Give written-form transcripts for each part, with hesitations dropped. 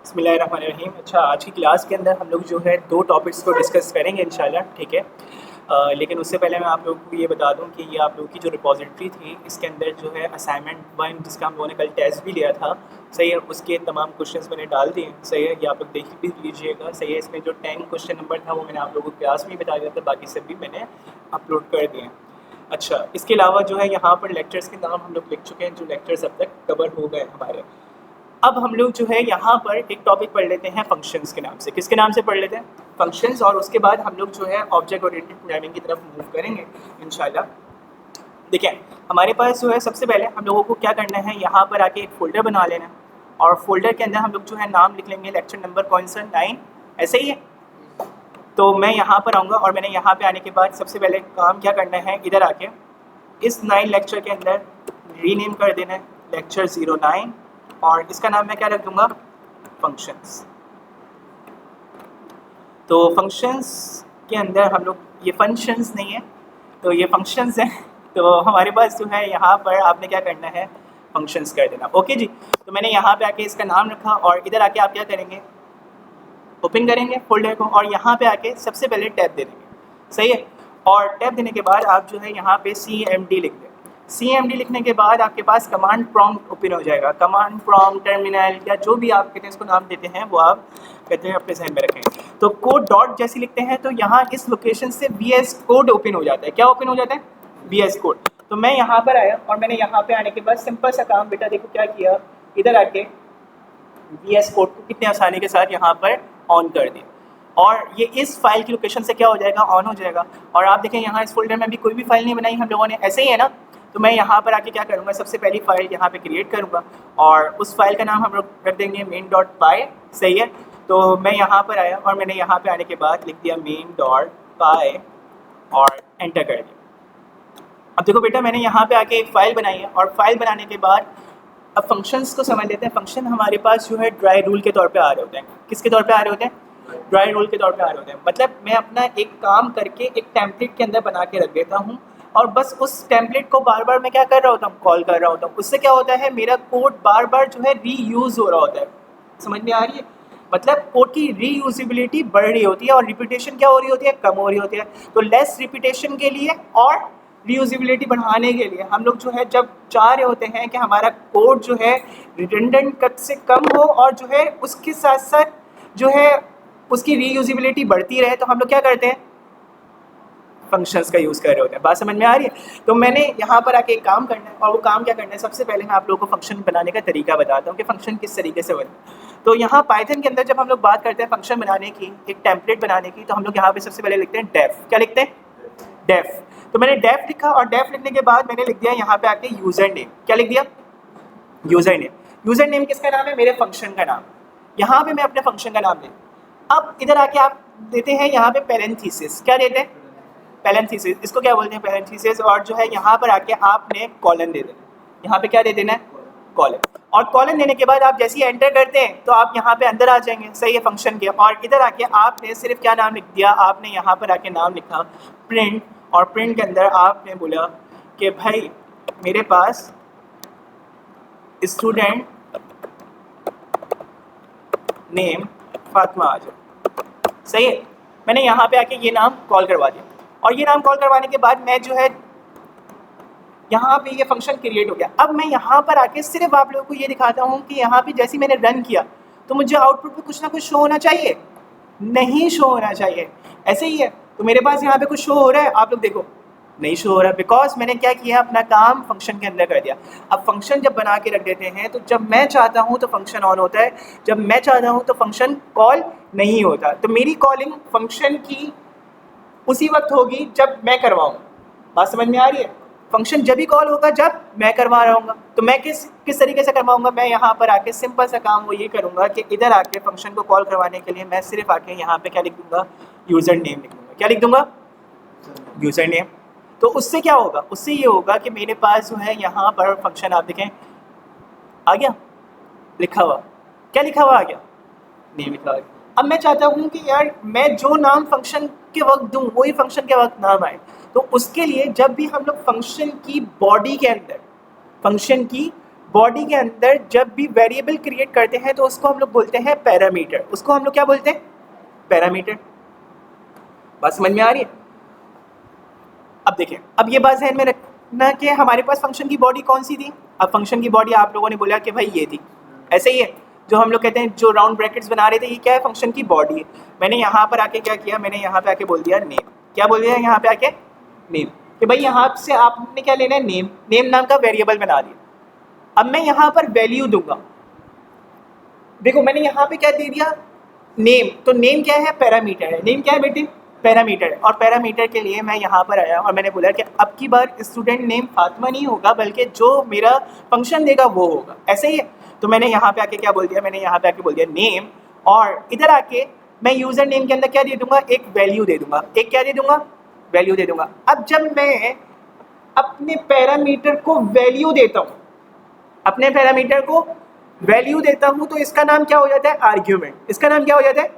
बिस्मिल्लाहिर्रहमानिर्रहीम। अच्छा, आज की क्लास के अंदर हम लोग जो है 2 टॉपिक्स को डिस्कस करेंगे इंशाल्लाह, ठीक है। लेकिन उससे पहले मैं आप लोगों को ये बता दूं कि ये आप लोगों की जो रिपॉजिटरी थी, इसके अंदर जो है असाइनमेंट 1 जिसका हम लोगों ने कल टेस्ट भी लिया था, सही है, उसके तमाम क्वेश्चंस मैंने डाल दिए, सही है। ये आप लोग देख भी लीजिएगा, सही है। इसमें जो 10 क्वेश्चन नंबर था वो मैंने आप लोगों को क्लास में ही बता दिया था, बाकी सब भी मैंने अपलोड कर दिए। अच्छा, इसके अलावा जो है यहाँ पर लेक्चर्स के नाम हम लोग लिख चुके हैं, जो लेक्चर्स अब तक कवर हो गए हमारे। अब हम लोग जो है यहाँ पर एक टॉपिक पढ़ लेते हैं फंक्शंस के नाम से। किसके नाम से पढ़ लेते हैं? फंक्शंस। और उसके बाद हम लोग जो है ऑब्जेक्ट ओरिएंटेड प्रोग्रामिंग की तरफ मूव करेंगे इंशाल्लाह। देखिए, हमारे पास जो है सबसे पहले हम लोगों को क्या करना है, यहाँ पर आके एक फ़ोल्डर बना लेना है और फोल्डर के अंदर हम लोग जो है नाम लिख लेंगे, लेक्चर नंबर कौन सा 9, ऐसे ही है। तो मैं यहाँ पर आऊँगा और मैंने यहाँ पर आने के बाद सबसे पहले काम क्या करना है, इधर आके इस 9 लेक्चर के अंदर रीनेम कर देना है लेक्चर 09 और इसका नाम मैं क्या रख दूंगा, फंक्शंस। तो फंक्शंस के अंदर हम लोग, ये फंक्शंस नहीं है तो ये फंक्शंस हैं। तो हमारे पास जो है यहाँ पर आपने क्या करना है, फंक्शंस कर देना। ओके जी। तो मैंने यहाँ पे आके इसका नाम रखा और इधर आके आप क्या करेंगे, ओपन करेंगे फोल्डर को और यहाँ पे आके सबसे पहले टैब दे देंगे, सही है। और टैब देने के बाद आप जो है यहाँ पे CMD लिख दें। CMD लिखने के बाद आपके पास कमांड प्रॉम्प्ट ओपन हो जाएगा। कमांड प्रॉम्प्ट, टर्मिनल या जो भी आप कहते हैं इसको नाम देते हैं, वो आप कहते हैं अपने जहन में रखें। तो कोड डॉट जैसे लिखते हैं तो यहाँ इस लोकेशन से VS कोड ओपन हो जाता है। क्या ओपन हो जाता है? VS code. तो मैं यहाँ पर आया और मैंने यहाँ पे आने के बाद सिंपल सा काम, बेटा देखो क्या किया, इधर आके VS कोड को कितने आसानी के साथ यहाँ पर ऑन कर दिया और ये इस फाइल की लोकेशन से क्या हो जाएगा, ऑन हो जाएगा। और आप देखें यहाँ इस फोल्डर में भी कोई भी फाइल नहीं बनाई हम लोगों ने, ऐसे ही है ना। तो मैं यहाँ पर आके क्या करूँगा, सबसे पहली फाइल यहाँ पे क्रिएट करूँगा और उस फाइल का नाम हम लोग कर देंगे main.py, सही है। तो मैं यहाँ पर आया और मैंने यहाँ पे आने के बाद लिख दिया main.py और एंटर कर दिया। अब देखो बेटा, मैंने यहाँ पे आके एक फ़ाइल बनाई है और फाइल बनाने के बाद अब फंक्शंस को समझ लेते हैं। फंक्शन हमारे पास जो है ड्राई रूल के तौर पे आ रहे होते हैं। किसके तौर पे आ रहे होते हैं? ड्राई रूल के तौर पे आ रहे होते हैं। मतलब मैं अपना एक काम करके एक टेम्पलेट के अंदर बना के रख देता हूँ और बस उस टेम्पलेट को बार बार मैं क्या कर रहा होता हूँ, कॉल कर रहा होता हूँ। उससे क्या होता है, मेरा कोड बार बार जो है रीयूज़ हो रहा होता है। समझ में आ रही है? मतलब कोड की रीयूजिबिलिटी बढ़ रही होती है और रिपीटेशन क्या हो रही होती है, कम हो रही होती है। तो लेस रिपीटेशन के लिए और रीयूजिबिलिटी बढ़ाने के लिए हम लोग जो है जब चाह रहे होते हैं कि हमारा कोड जो है रिडंडेंट कट से कम हो और जो है उसके साथ साथ जो है उसकी रीयूजिबिलिटी बढ़ती रहे, तो हम लोग क्या करते हैं, फंक्शंस का यूज़ कर रहे होते हैं। बात समझ में आ रही है? तो मैंने यहाँ पर आके एक काम करना है और वो काम क्या करना है, सबसे पहले मैं आप लोगों को फंक्शन बनाने का तरीका बताता हूँ कि फ़ंक्शन किस तरीके से बने। तो यहाँ पाइथन के अंदर जब हम लोग बात करते हैं फंक्शन बनाने की, एक टेम्पलेट बनाने की, तो हम लोग यहाँ पे सबसे पहले लिखते हैं डेफ। क्या लिखते हैं? डेफ। तो मैंने डेफ लिखा और डेफ लिखने के बाद मैंने लिख दिया यहाँ पे आके यूज़र नेम। क्या लिख दिया? User name. यूज़र नेम किसका नाम है? मेरे फंक्शन का नाम। यहाँ पे मैं अपने फंक्शन का नाम दे, अब इधर आके आप देते हैं यहाँ पे पैरेंथेसिस। क्या देते हैं? पैरेंथेसिस। इसको क्या बोलते हैं? पैरेंथेसिस। और जो है यहाँ पर आके आपने कॉलन दे देना। यहाँ पे क्या दे देना है? कॉलन। और कॉलन देने के बाद आप जैसे ही एंटर करते हैं तो आप यहाँ पे अंदर आ जाएंगे, सही है, फंक्शन के। और इधर आके आपने सिर्फ क्या नाम लिख दिया, आपने यहाँ पर आके नाम लिखा प्रिंट। और प्रिंट के अंदर आपने बोला कि भाई मेरे पास स्टूडेंट नेम फातिमा आ जाए, सही है। मैंने यहाँ पे आके ये नाम कॉल करवा दिया और ये नाम कॉल करवाने के बाद मैं जो है यहाँ पे ये फंक्शन क्रिएट हो गया। अब मैं यहाँ पर आके सिर्फ आप लोगों को ये दिखाता हूँ कि यहाँ पे जैसे मैंने रन किया तो मुझे आउटपुट पे कुछ ना कुछ शो होना चाहिए, नहीं शो होना चाहिए, ऐसे ही है। तो मेरे पास यहाँ पे कुछ शो हो रहा है, आप लोग देखो नहीं शो हो रहा, बिकॉज मैंने क्या किया, अपना काम फंक्शन के अंदर कर दिया। अब फंक्शन जब बना के रख देते हैं तो जब मैं चाहता हूँ तो फंक्शन ऑन होता है, जब मैं चाहता हूँ तो फंक्शन कॉल नहीं होता। तो मेरी कॉलिंग फंक्शन की उसी वक्त होगी जब मैं करवाऊँ। बात समझ में आ रही है? फंक्शन जब ही कॉल होगा जब मैं करवा रहा हूँ। तो मैं किस तरीके से करवाऊँगा, मैं यहाँ पर आके सिंपल सा काम वो ये करूँगा कि इधर आके फंक्शन को कॉल करवाने के लिए मैं सिर्फ आके यहाँ पे क्या लिख दूँगा, यूज़र नेम लिख दूँगा। क्या लिख दूँगा? User name. तो उससे क्या होगा, उससे ये होगा कि मेरे पास जो है यहाँ पर फंक्शन आप देखें आ गया लिखा हुआ। क्या लिखा हुआ आ गया? नेम लिखा हुआ। अब मैं चाहता हूँ कि यार मैं जो नाम फंक्शन के वक्त दूँ वही फंक्शन के वक्त नाम आए। तो उसके लिए जब भी हम लोग फंक्शन की बॉडी के अंदर, फंक्शन की बॉडी के अंदर जब भी वेरिएबल क्रिएट करते हैं तो उसको हम लोग बोलते हैं पैरामीटर। उसको हम लोग क्या बोलते हैं? पैरामीटर। बात समझ में आ रही है? अब देखिए, अब ये बात ध्यान में रखना कि हमारे पास फंक्शन की बॉडी कौन सी थी। अब फंक्शन की बॉडी आप लोगों ने बोला कि भाई ये थी, ऐसे ही है जो हम लोग कहते हैं, जो राउंड ब्रैकेट्स बना रहे थे, ये क्या है? फंक्शन की बॉडी है। मैंने यहाँ पर आके क्या किया? मैंने यहाँ पे आके बोल दिया नेम। क्या बोल दिया यहाँ पे आके? नेम। कि भाई यहाँ से आपने क्या लेना है? नेम। नेम नाम का वेरिएबल बना दिया। अब मैं यहाँ पर वैल्यू दूंगा। देखो मैंने यहाँ पे क्या दे दिया? नेम। तो नेम क्या है? पैरामीटर है। नेम क्या है बेटे? पैरामीटर है। और पैरामीटर के लिए मैं यहाँ पर आया और मैंने बोला कि अब की बार स्टूडेंट नेम फातिमा नहीं होगा, बल्कि जो मेरा फंक्शन देगा वो होगा। ऐसे ही है। तो मैंने यहाँ पे आके क्या बोल दिया? मैंने यहाँ पे आके बोल दिया नेम, और इधर आके मैं यूज़र नेम के अंदर क्या दे दूंगा? एक वैल्यू दे दूंगा। एक क्या दे दूंगा? वैल्यू दे दूंगा। अब जब मैं अपने पैरामीटर को वैल्यू देता हूँ, अपने पैरामीटर को वैल्यू देता हूँ, तो इसका नाम क्या हो जाता है? आर्ग्यूमेंट। इसका नाम क्या हो जाता है?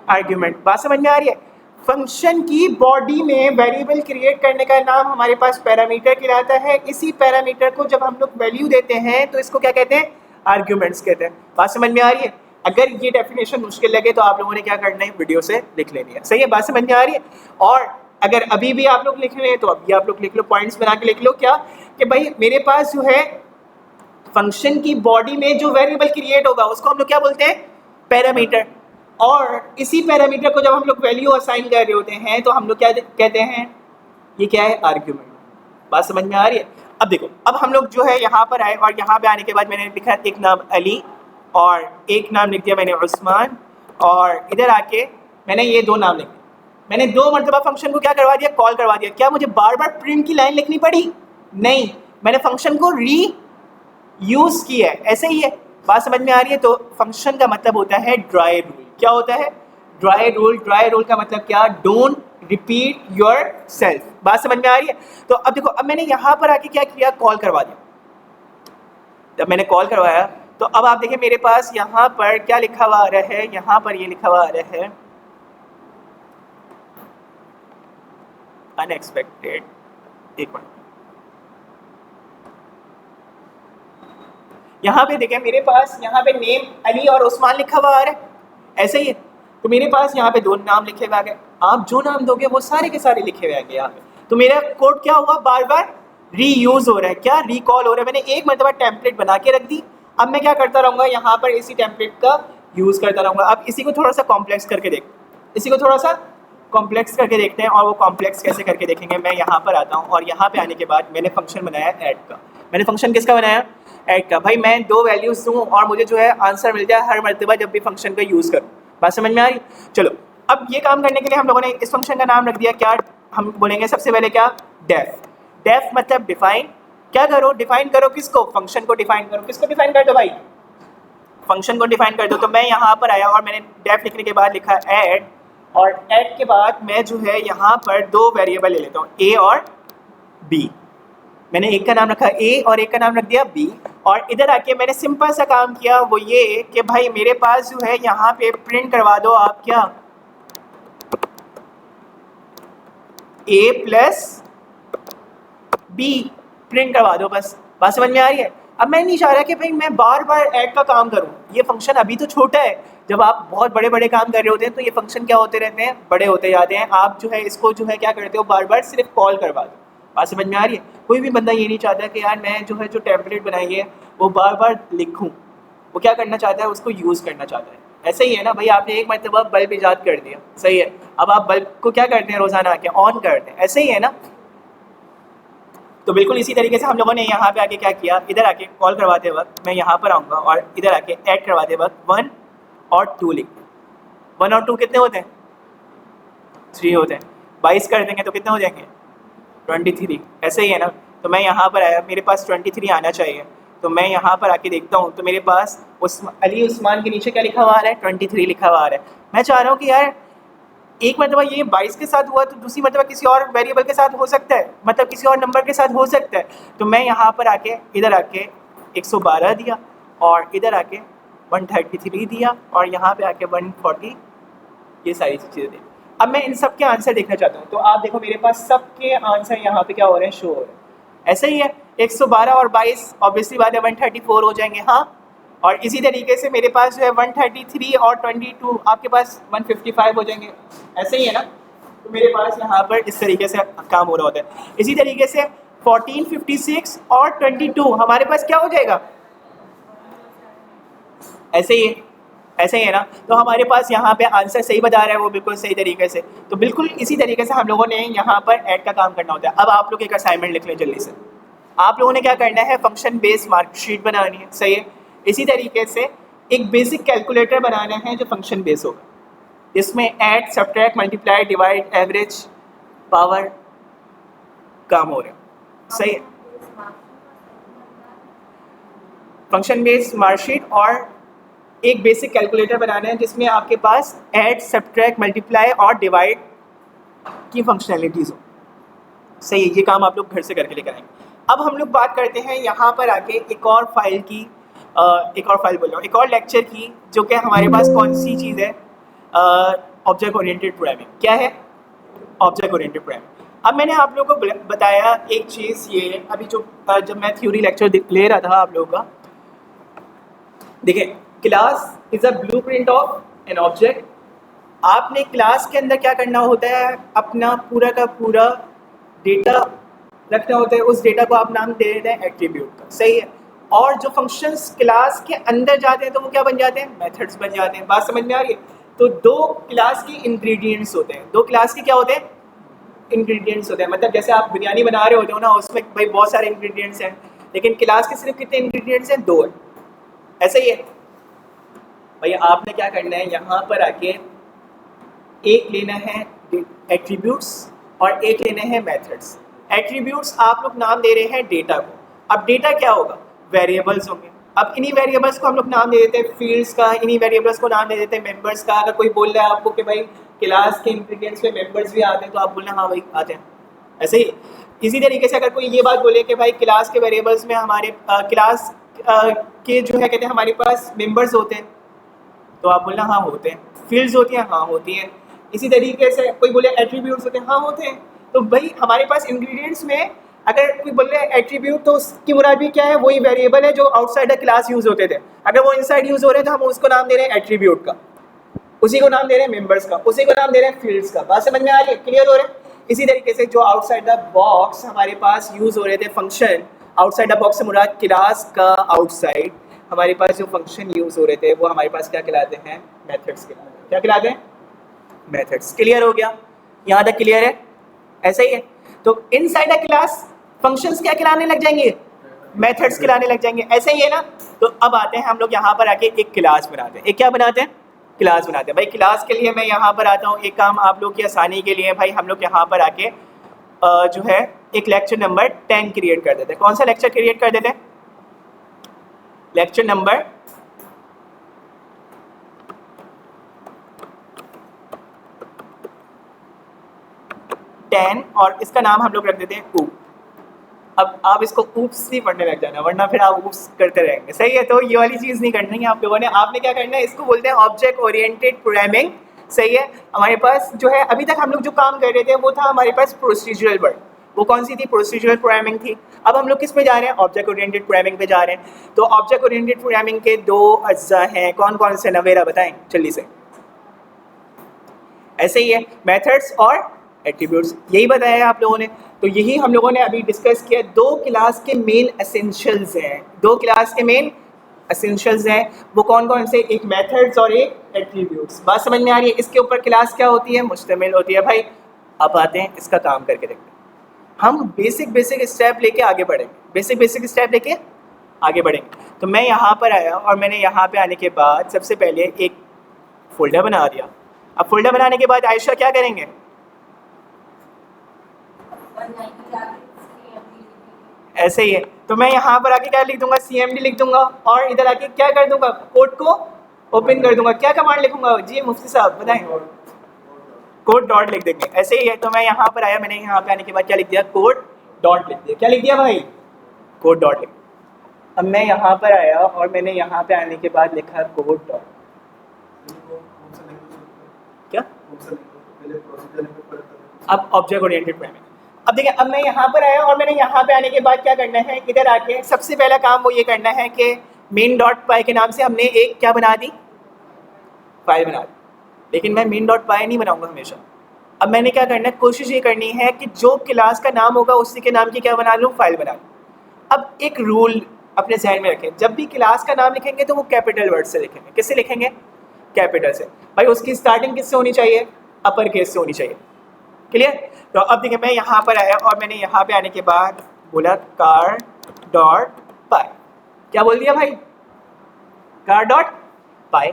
आर्ग्यूमेंट। बात समझ में आ रही है? फंक्शन की बॉडी में वेरिएबल क्रिएट करने का नाम हमारे पास पैरामीटर कहलाता है। इसी पैरामीटर को जब हम लोग वैल्यू देते हैं तो इसको क्या कहते हैं? आर्ग्यूमेंट्स कहते हैं। बात समझ में आ रही है? अगर ये डेफिनेशन मुश्किल लगे तो आप लोगों ने क्या करना है? वीडियो से लिख लेनी है। सही है? बात समझ में आ रही है? और अगर अभी भी आप लोग लिख रहे हैं तो अभी आप लोग लिख लो, पॉइंट्स बना के लिख लो। क्या कि भाई मेरे पास जो है फंक्शन की बॉडी में जो वेरिएबल क्रिएट होगा उसको हम लोग क्या बोलते हैं? पैरामीटर। और इसी पैरामीटर को जब हम लोग वैल्यू असाइन कर रहे होते हैं तो हम लोग क्या कहते हैं? ये क्या है? आर्ग्यूमेंट। बात समझ में आ रही है? अब देखो, अब हम लोग जो है यहाँ पर आए और यहाँ पे आने के बाद मैंने लिखा एक नाम अली और एक नाम लिख दिया मैंने उस्मान, और इधर आके मैंने ये दो नाम लिख दिए। मैंने दो मरतबा फंक्शन को क्या करवा दिया? कॉल करवा दिया। क्या मुझे बार बार प्रिंट की लाइन लिखनी पड़ी? नहीं, मैंने फंक्शन को री यूज़ किया है। ऐसे ही है। बात समझ में आ रही है? तो फंक्शन का मतलब होता है ड्राई रूल। क्या होता है? Dry rule. ड्राई रूल का मतलब क्या? Don't repeat your self. बात समझ में आ रही है? तो अब देखो, अब मैंने यहाँ पर आके क्या किया? कॉल करवा दिया। जब मैंने कॉल करवाया तो अब आप देखिए मेरे पास यहाँ पर क्या लिखा हुआ आ रहा है? यहाँ पर ये लिखा हुआ आ रहा है अनएक्सपेक्टेड। एक मिनट, यहाँ पे देखें मेरे पास यहाँ पे नेम अली और उस्मान लिखा हुआ आ रहा है। ऐसे ही है। तो मेरे पास यहाँ पे दो नाम लिखे हुए आ गए। आप जो नाम दोगे वो सारे के सारे लिखे हुए आएंगे यहाँ पे। तो मेरा कोड क्या हुआ? बार बार रीयूज हो रहा है। क्या? रिकॉल हो रहा है। मैंने एक मरतबा टेम्पलेट बना के रख दी। अब मैं क्या करता रहूँगा? यहाँ पर इसी टेम्पलेट का यूज़ करता रहूँगा। अब इसी को थोड़ा सा कॉम्प्लेक्स करके इसी को थोड़ा सा कॉम्प्लेक्स करके देखते हैं। और वो कॉम्प्लेक्स कैसे करके देखेंगे? मैं यहाँ पर आता हूँ और यहाँ पे आने के बाद मैंने फंक्शन बनाया ऐड का। मैंने फंक्शन किसका बनाया? ऐड का। भाई मैं दो वैल्यूज़ दूँ और मुझे जो है आंसर मिल जाए हर मरतबा जब भी फंक्शन का यूज़ करूँ। बात समझ में आ रही? चलो, अब ये काम करने के लिए हम लोगों ने इस फंक्शन का नाम रख दिया क्या? हम बोलेंगे सबसे पहले क्या? डेफ। डेफ मतलब डिफाइन। क्या करो? डिफाइन करो। किसको? फंक्शन को डिफाइन करो। किसको डिफाइन कर दो भाई? फंक्शन को डिफाइन कर दो। तो मैं यहाँ पर आया और मैंने डेफ लिखने के बाद लिखा ऐड, और ऐड के बाद मैं जो है यहाँ पर दो वेरिएबल ले लेता हूँ, ए और बी। मैंने एक का नाम रखा ए और एक का नाम रख दिया बी। और इधर आके मैंने सिंपल सा काम किया, वो ये कि भाई मेरे पास जो है यहाँ पे प्रिंट करवा दो आप क्या? ए प्लस बी प्रिंट करवा दो बस। बात समझ में आ रही है? अब मैं नहीं चाह रहा कि भाई मैं बार बार ऐड का काम करूं। ये फंक्शन अभी तो छोटा है। जब आप बहुत बड़े बड़े काम कर रहे होते हैं तो ये फंक्शन क्या होते रहते हैं? बड़े होते जाते हैं। आप जो है इसको जो है क्या करते हो? बार बार सिर्फ कॉल करवा दो। बात समझ में आ रही है? कोई भी बंदा ये नहीं चाहता कि यार मैं जो है जो टेम्पलेट बनाई है वो बार बार लिखूँ। वो क्या करना चाहता है? उसको यूज़ करना चाहता है। ऐसे ही है ना भाई, आपने एक मरतबा बल्ब ईजाद कर दिया, सही है। अब आप बल्ब को क्या करते हैं? रोज़ाना आके ऑन करते हैं। ऐसे ही है ना? तो बिल्कुल इसी तरीके से हम लोगों ने यहाँ पे आके क्या किया? इधर आके कॉल करवाते वक्त मैं यहाँ पर आऊँगा और इधर आके ऐड करवाते वक्त 1 और 2 लिखते हैं। 1 और 2 कितने होते हैं? 3 होते हैं। 22 कर देंगे तो कितने हो जाएंगे? 23। ऐसे ही है ना? तो मैं यहाँ पर आया, मेरे पास 23 आना चाहिए। तो मैं यहाँ पर आके देखता हूँ तो मेरे पास अली उस्मान के नीचे क्या लिखा हुआ आ रहा है? 23 लिखा हुआ आ रहा है। मैं चाह रहा हूँ कि यार एक मरतबा ये 22 के साथ हुआ तो दूसरी मरतबा किसी और वेरिएबल के साथ हो सकता है, मतलब किसी और नंबर के साथ हो सकता है। तो मैं यहाँ पर आके इधर आके 112 दिया और इधर आके 133 दिया और यहाँ पे आके 140, ये सारी चीज़ें दी। अब मैं इन सब के आंसर देखना चाहता हूँ। तो आप देखो मेरे पास सब के आंसर यहाँ पे क्या हो रहे हैं? शो हो रहे हैं। ऐसा ही है। 112 और 22 ऑब्वियसली बात है 134 हो जाएंगे, हाँ। और इसी तरीके से मेरे पास जो है 133 और 22 आपके पास 155 हो जाएंगे, ऐसे ही है ना। तो मेरे पास यहाँ पर इस तरीके से काम हो रहा होता है। इसी तरीके से 14, 56 और 22 हमारे पास क्या हो जाएगा, ऐसे ही है, ऐसे ही है ना। तो हमारे पास यहाँ पे आंसर सही बता रहा है वो बिल्कुल सही तरीके से। तो बिल्कुल इसी तरीके से हम लोगों ने यहाँ पर ऐड का काम करना होता है। अब आप लोग एक असाइनमेंट लिख लें जल्दी से। आप लोगों ने क्या करना है, फंक्शन बेस्ड मार्कशीट बनानी है, सही है। इसी तरीके से एक बेसिक कैलकुलेटर बनाना है जो फंक्शन बेस होगा, जिसमें add, subtract, multiply, divide, average, power काम हो रहा है, सही है। फंक्शन बेस्ड मार्कशीट और एक बेसिक कैलकुलेटर बनाना है जिसमें आपके पास ऐड, सब्ट्रैक्ट, मल्टीप्लाई और डिवाइड की फंक्शनैलिटीज़ हो, सही है। ये काम आप लोग घर से करके लेकर आएंगे। अब हम लोग बात करते हैं यहाँ पर आके एक और फाइल की, एक और फाइल बोल रहा हूँ, एक और लेक्चर की, जो कि हमारे पास कौन सी चीज़ है, ऑब्जेक्ट ओरिएंटेड प्रोग्रामिंग। क्या है ऑब्जेक्ट ओरिएंटेड प्रोग्रामिंग। अब मैंने आप लोगों को बताया एक चीज़, ये अभी जो जब मैं थ्योरी लेक्चर ले रहा था आप लोगों का, देखिए class is a blueprint of an object. आपने क्लास के अंदर क्या करना होता है, अपना पूरा का पूरा डेटा रखना होता है, उस डेटा को आप नाम दे देते हैं एट्रीब्यूट का, सही है। और जो फंक्शंस क्लास के अंदर जाते हैं तो वो क्या बन जाते हैं, मेथड्स बन जाते हैं। बात समझ में आ रही है। तो दो क्लास की इंग्रेडिएंट्स होते हैं, दो क्लास के क्या होते हैं, इंग्रेडिएंट्स होते हैं। मतलब जैसे आप बिरयानी बना रहे होते हो ना, उसमें भाई बहुत सारे इंग्रेडिएंट्स हैं, लेकिन क्लास के सिर्फ कितने इंग्रेडिएंट्स हैं, 2 है, ऐसा ही है। भाई आपने क्या करना है, यहाँ पर आके एक लेना है एट्रीब्यूट्स और एक लेना है मेथड्स। एट्रीब्यूट्स आप लोग नाम दे रहे हैं डेटा को। अब डेटा क्या होगा, वेरिएबल्स होंगे। अब इन्हीं वेरिएबल्स को हम लोग नाम दे देते हैं फील्ड्स का, इन्हीं वेरिएबल्स को नाम दे देते हैं मेंबर्स का। अगर कोई बोल रहा है आपको कि भाई क्लास के इंग्रेडिएंट्स में मेंबर्स भी आते हैं, तो आप बोलना हाँ भाई आते हैं, ऐसे ही। इसी तरीके से अगर कोई ये बात बोले कि भाई क्लास के वेरिएबल्स में हमारे क्लास के जो है कहते हैं हमारे पास मेंबर्स होते हैं, तो आप बोलना हाँ होते हैं। फील्ड्स होती हैं, हाँ होती हैं। इसी तरीके से कोई बोले एट्रीब्यूट्स होते हैं, हाँ होते हैं। तो भाई हमारे पास इंग्रेडिएंट्स में अगर कोई बोले एट्रीब्यूट, तो उसकी मुराद भी क्या है, वही वेरिएबल है जो आउटसाइड द क्लास यूज होते थे। अगर वो इनसाइड यूज हो रहे हैं तो हम उसको नाम दे रहे हैं एट्रीब्यूट का, उसी को नाम दे रहे हैं मेंबर्स का, उसी को नाम दे रहे हैं फील्ड्स का। बात समझ में आ रही है, क्लियर हो रहा है। इसी तरीके से जो आउटसाइड द बॉक्स हमारे पास यूज हो रहे थे फंक्शन, आउटसाइड द बॉक्स से मुराद क्लास का आउटसाइड, हमारे पास जो फंक्शन यूज हो रहे थे वो हमारे पास क्या कहलाते हैं, मेथड्स कहलाते हैं। क्या कहलाते हैं, मेथड्स। क्लियर हो गया, यहाँ तक क्लियर है, ऐसा ही है। तो इनसाइड अ क्लास फंक्शंस क्या कहलाने लग जाएंगे, मेथड्स कहलाने लग जाएंगे, ऐसा ही है ना। तो अब आते हैं हम लोग यहाँ पर आके एक क्लास बनाते हैं। एक क्या बनाते हैं, क्लास बनाते हैं। भाई क्लास के लिए मैं यहाँ पर आता हूँ, एक काम आप लोग की आसानी के लिए भाई हम लोग यहाँ पर आके जो है एक लेक्चर नंबर 10 क्रिएट कर देते हैं। कौन सा लेक्चर क्रिएट कर देते हैं, लेक्चर नंबर 10 और इसका नाम हम लोग रख देते हैं ऊप। अब आप इसको ऊप्स नहीं पढ़ने लग जाना, वरना फिर आप ऊप्स करते रहेंगे, सही है। तो ये वाली चीज़ नहीं करनी है आप लोगों ने। आपने क्या करना है, इसको बोलते हैं ऑब्जेक्ट ओरिएंटेड प्रोग्रामिंग, सही है। हमारे पास जो है अभी तक हम लोग जो काम कर रहे थे वो था हमारे पास प्रोसीजरल वर्ड। वो कौन सी थी, प्रोसीजरल प्रोग्रामिंग थी। अब हम लोग किस पे जा रहे हैं, ऑब्जेक्ट ओरिएंटेड प्रोग्रामिंग पे जा रहे हैं। तो ऑब्जेक्ट ओरिएंटेड प्रोग्रामिंग के 2 अज्जा हैं, कौन कौन से, नवेरा बताएं जल्दी से। ऐसे ही है, मेथड्स और एट्रीब्यूट्स, यही बताया है आप लोगों ने। तो यही हम लोगों ने अभी डिस्कस किया। 2 क्लास के मेन एसेंशियल्स हैं, 2 क्लास के मेन एसेंशियल्स हैं। वो कौन कौन से, एक मेथड्स और एक एट्रीब्यूट्स। बात समझ में आ रही है। इसके ऊपर क्लास क्या होती है, मुश्तमिल होती है। भाई अब आते हैं इसका काम करके देखते हैं। हम बेसिक स्टेप लेके आगे बढ़ेंगे, बेसिक स्टेप लेके आगे बढ़ेंगे। तो मैं यहाँ पर आया और मैंने यहाँ पे आने के बाद सबसे पहले एक फोल्डर बना दिया। अब फोल्डर बनाने के बाद आयशा क्या करेंगे, ऐसे ही है। तो मैं यहाँ पर आके क्या लिख दूंगा, CMD लिख दूंगा और इधर आके क्या कर दूंगा, कोड को ओपन कर दूंगा। क्या कमांड लिखूंगा जी मुफ्ती साहब बताएं, कोड डॉट लिख देंगे, ऐसे ही है। तो मैं यहाँ पर आया, मैंने यहाँ पे आने के बाद क्या लिख दिया, कोड डॉट लिख दिया। क्या लिख दिया भाई, कोड डॉट लिख। अब मैं यहाँ पर आया और मैंने यहाँ पे आने के बाद लिखा कोड डॉट, क्या, अब ऑब्जेक्ट ओरिएंटेड प्रोग्रामिंग। अब देखिए, अब मैं यहाँ पर आया और मैंने यहाँ पे आने के बाद क्या करना है, इधर आके सबसे पहला काम वो ये करना है कि मेन डॉट पाई के नाम से हमने एक क्या बना दी, फाइल बना दी। लेकिन मैं मेन डॉट पाई नहीं बनाऊंगा हमेशा। अब मैंने क्या करना है, कोशिश ये करनी है कि जो क्लास का नाम होगा उसी के नाम की क्या बना लूँ, फाइल बना लूँ। अब एक रूल अपने जहन में रखें, जब भी क्लास का नाम लिखेंगे तो वो कैपिटल वर्ड से लिखेंगे। किससे लिखेंगे, कैपिटल से। भाई उसकी स्टार्टिंग किससे होनी चाहिए, अपर केस से होनी चाहिए। क्लियर। तो अब देखिए, मैं यहाँ पर आया और मैंने यहाँ पे आने के बाद बोला कार डॉट पाई। क्या बोल दिया भाई, कार डॉट पाई।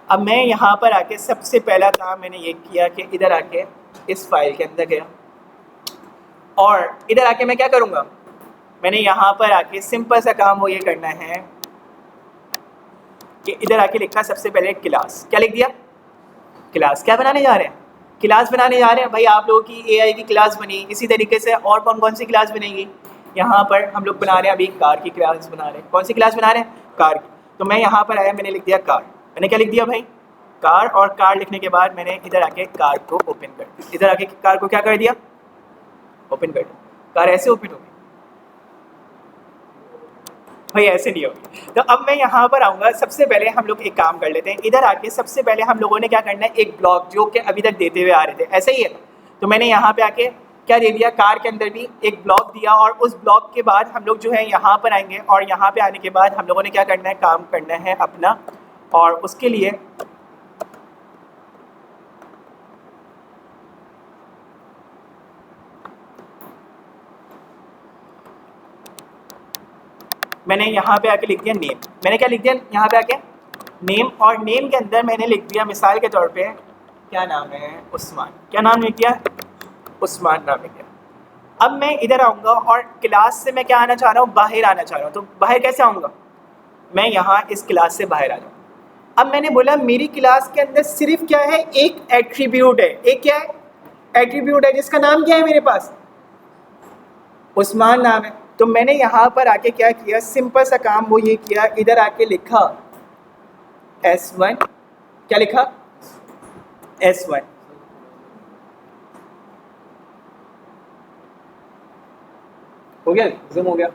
अब मैं यहाँ पर आके सबसे पहला काम मैंने ये किया कि इधर आके इस फाइल के अंदर गया और इधर आके मैं क्या करूँगा, मैंने यहाँ पर आके सिंपल सा काम वो ये करना है कि इधर आके लिखा सबसे पहले क्लास। क्या लिख दिया, क्लास। क्या बनाने जा रहे हैं, क्लास बनाने जा रहे हैं। भाई आप लोगों की एआई की क्लास बनी, इसी तरीके से और कौन कौन सी क्लास बनेगी। यहाँ पर हम लोग बना रहे हैं अभी कार की क्लास बना रहे हैं। कौन सी क्लास बना रहे हैं, कार की। तो मैं यहाँ पर आया, मैंने लिख दिया कार। मैंने क्या लिख दिया भाई, कार। और कार लिखने के बाद मैंने इधर आके कार को ओपन कर दिया। इधर आके कार को क्या कर दिया, ओपन कर दिया। कार ऐसे ओपन होगी भाई, ऐसे नहीं होगी। तो अब मैं यहाँ पर आऊँगा, सबसे पहले हम लोग एक काम कर लेते हैं। इधर आके सबसे पहले हम लोगों ने क्या करना है, एक ब्लॉक जो कि अभी तक देते हुए आ रहे थे, ऐसे ही है। तो मैंने यहाँ पे आके क्या दे दिया, कार के अंदर भी एक ब्लॉक दिया। और उस ब्लॉक के बाद हम लोग जो है यहाँ पर आएंगे और यहाँ पे आने के बाद हम लोगों ने क्या करना है, काम करना है अपना। और उसके लिए मैंने यहाँ पे आके लिख दिया नेम। मैंने क्या लिख दिया यहाँ पे आके, नेम। और नेम के अंदर मैंने लिख दिया मिसाल के तौर पे क्या नाम है, उस्मान। क्या नाम लिख दिया, उस्मान नाम लिख दिया। अब मैं इधर आऊँगा और क्लास से मैं क्या आना चाह रहा हूँ, बाहर आना चाह रहा हूँ। तो बाहर कैसे आऊँगा, मैं यहाँ इस क्लास से बाहर आ जाऊँ। अब मैंने बोला मेरी क्लास के अंदर सिर्फ क्या है, एक एट्रीब्यूट है। एक क्या है, एट्रीब्यूट है, जिसका नाम क्या है मेरे पास, उस्मान नाम है। तो मैंने यहाँ पर आके क्या किया, सिंपल सा काम वो ये किया, इधर आके लिखा S1। क्या लिखा, S1। हो गया, जूम हो गया।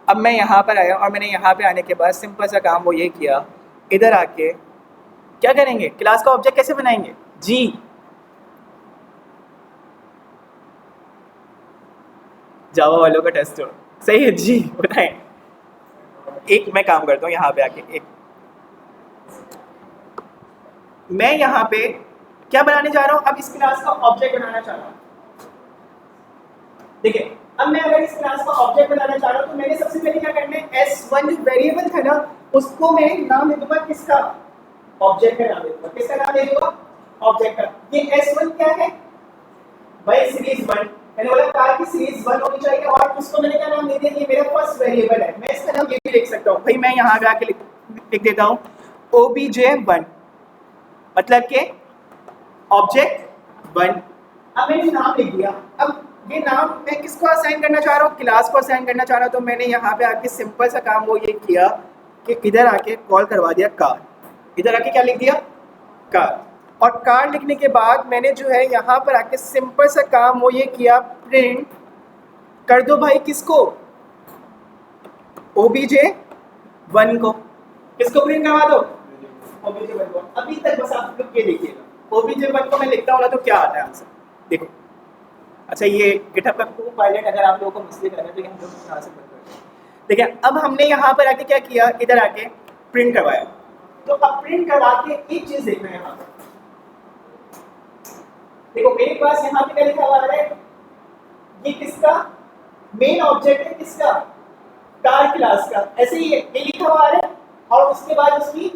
अब मैं यहाँ पर आया और मैंने यहाँ पे आने के बाद सिंपल सा काम वो ये किया, इधर आके क्या करेंगे, क्लास का ऑब्जेक्ट कैसे बनाएंगे, जी। जावा वालों का टेस्ट हो, सही है जी, बताएं। एक मैं काम करता हूँ यहाँ पे आके, एक मैं यहाँ पे क्या बनाने जा रहा हूँ, अब इस क्लास का ऑब्जेक्ट बनाना चाह रहा हूँ। देखिए, अब मैं अगर इस क्लास का ऑब्जेक्ट बनाना चाह रहा हूँ तो मैंने सबसे पहले क्या करना है, S1 जो वेरिएबल था ना, उसको मैं नाम दे दूंगा किसका, ऑब्जेक्ट का नाम दे दूंगा। किसका नाम दे दूंगा, ऑब्जेक्ट का। ये S1 क्या है भाई, सीरीज 1। मैंने बोला कार की सीरीज 1 होनी चाहिए और उसको मैंने क्या नाम दे दिया, ये मेरा फर्स्ट वेरिएबल है। मैं इसका नाम ये भी लिख सकता हूँ भाई, मैं यहाँ पे आके लिख देता हूँ obj1, मतलब के ऑब्जेक्ट 1। अब मैंने नाम लिख दिया। अब ये नाम मैं किसको असाइन करना चाह रहा हूँ, क्लास को असाइन करना चाह रहा हूँ। तो मैंने यहाँ पे आके सिंपल सा काम वो ये किया कि इधर आके कॉल करवा दिया कार। इधर आके क्या लिख दिया, कार। और कार लिखने के बाद मैंने जो है यहाँ पर आके सिंपल सा काम वो ये किया, प्रिंट कर दो भाई किसको, obj1 को। किसको प्रिंट करवा दो, obj1 को। अभी तक बस आप लोग ये देखिएगा, obj1 को मैं लिखता हूँ ना तो क्या आता है आंसर, देखो। अच्छा, ये गिटहब का पायलट अगर आप लोगों को मिसलीड करना है तो हम लोग यहाँ से बंद करते हैं। देखिए, अब हमने यहाँ पर आके क्या किया, इधर आके प्रिंट करवाया। तो अब प्रिंट करवा के एक चीज देखना है यहाँ पर, देखो मेरे पास यहाँ पे क्या लिखा हुआ है, ये किसका मेन ऑब्जेक्ट है, किसका, कार क्लास का। ऐसे ही ये लिखा हुआ है और उसके बाद उसकी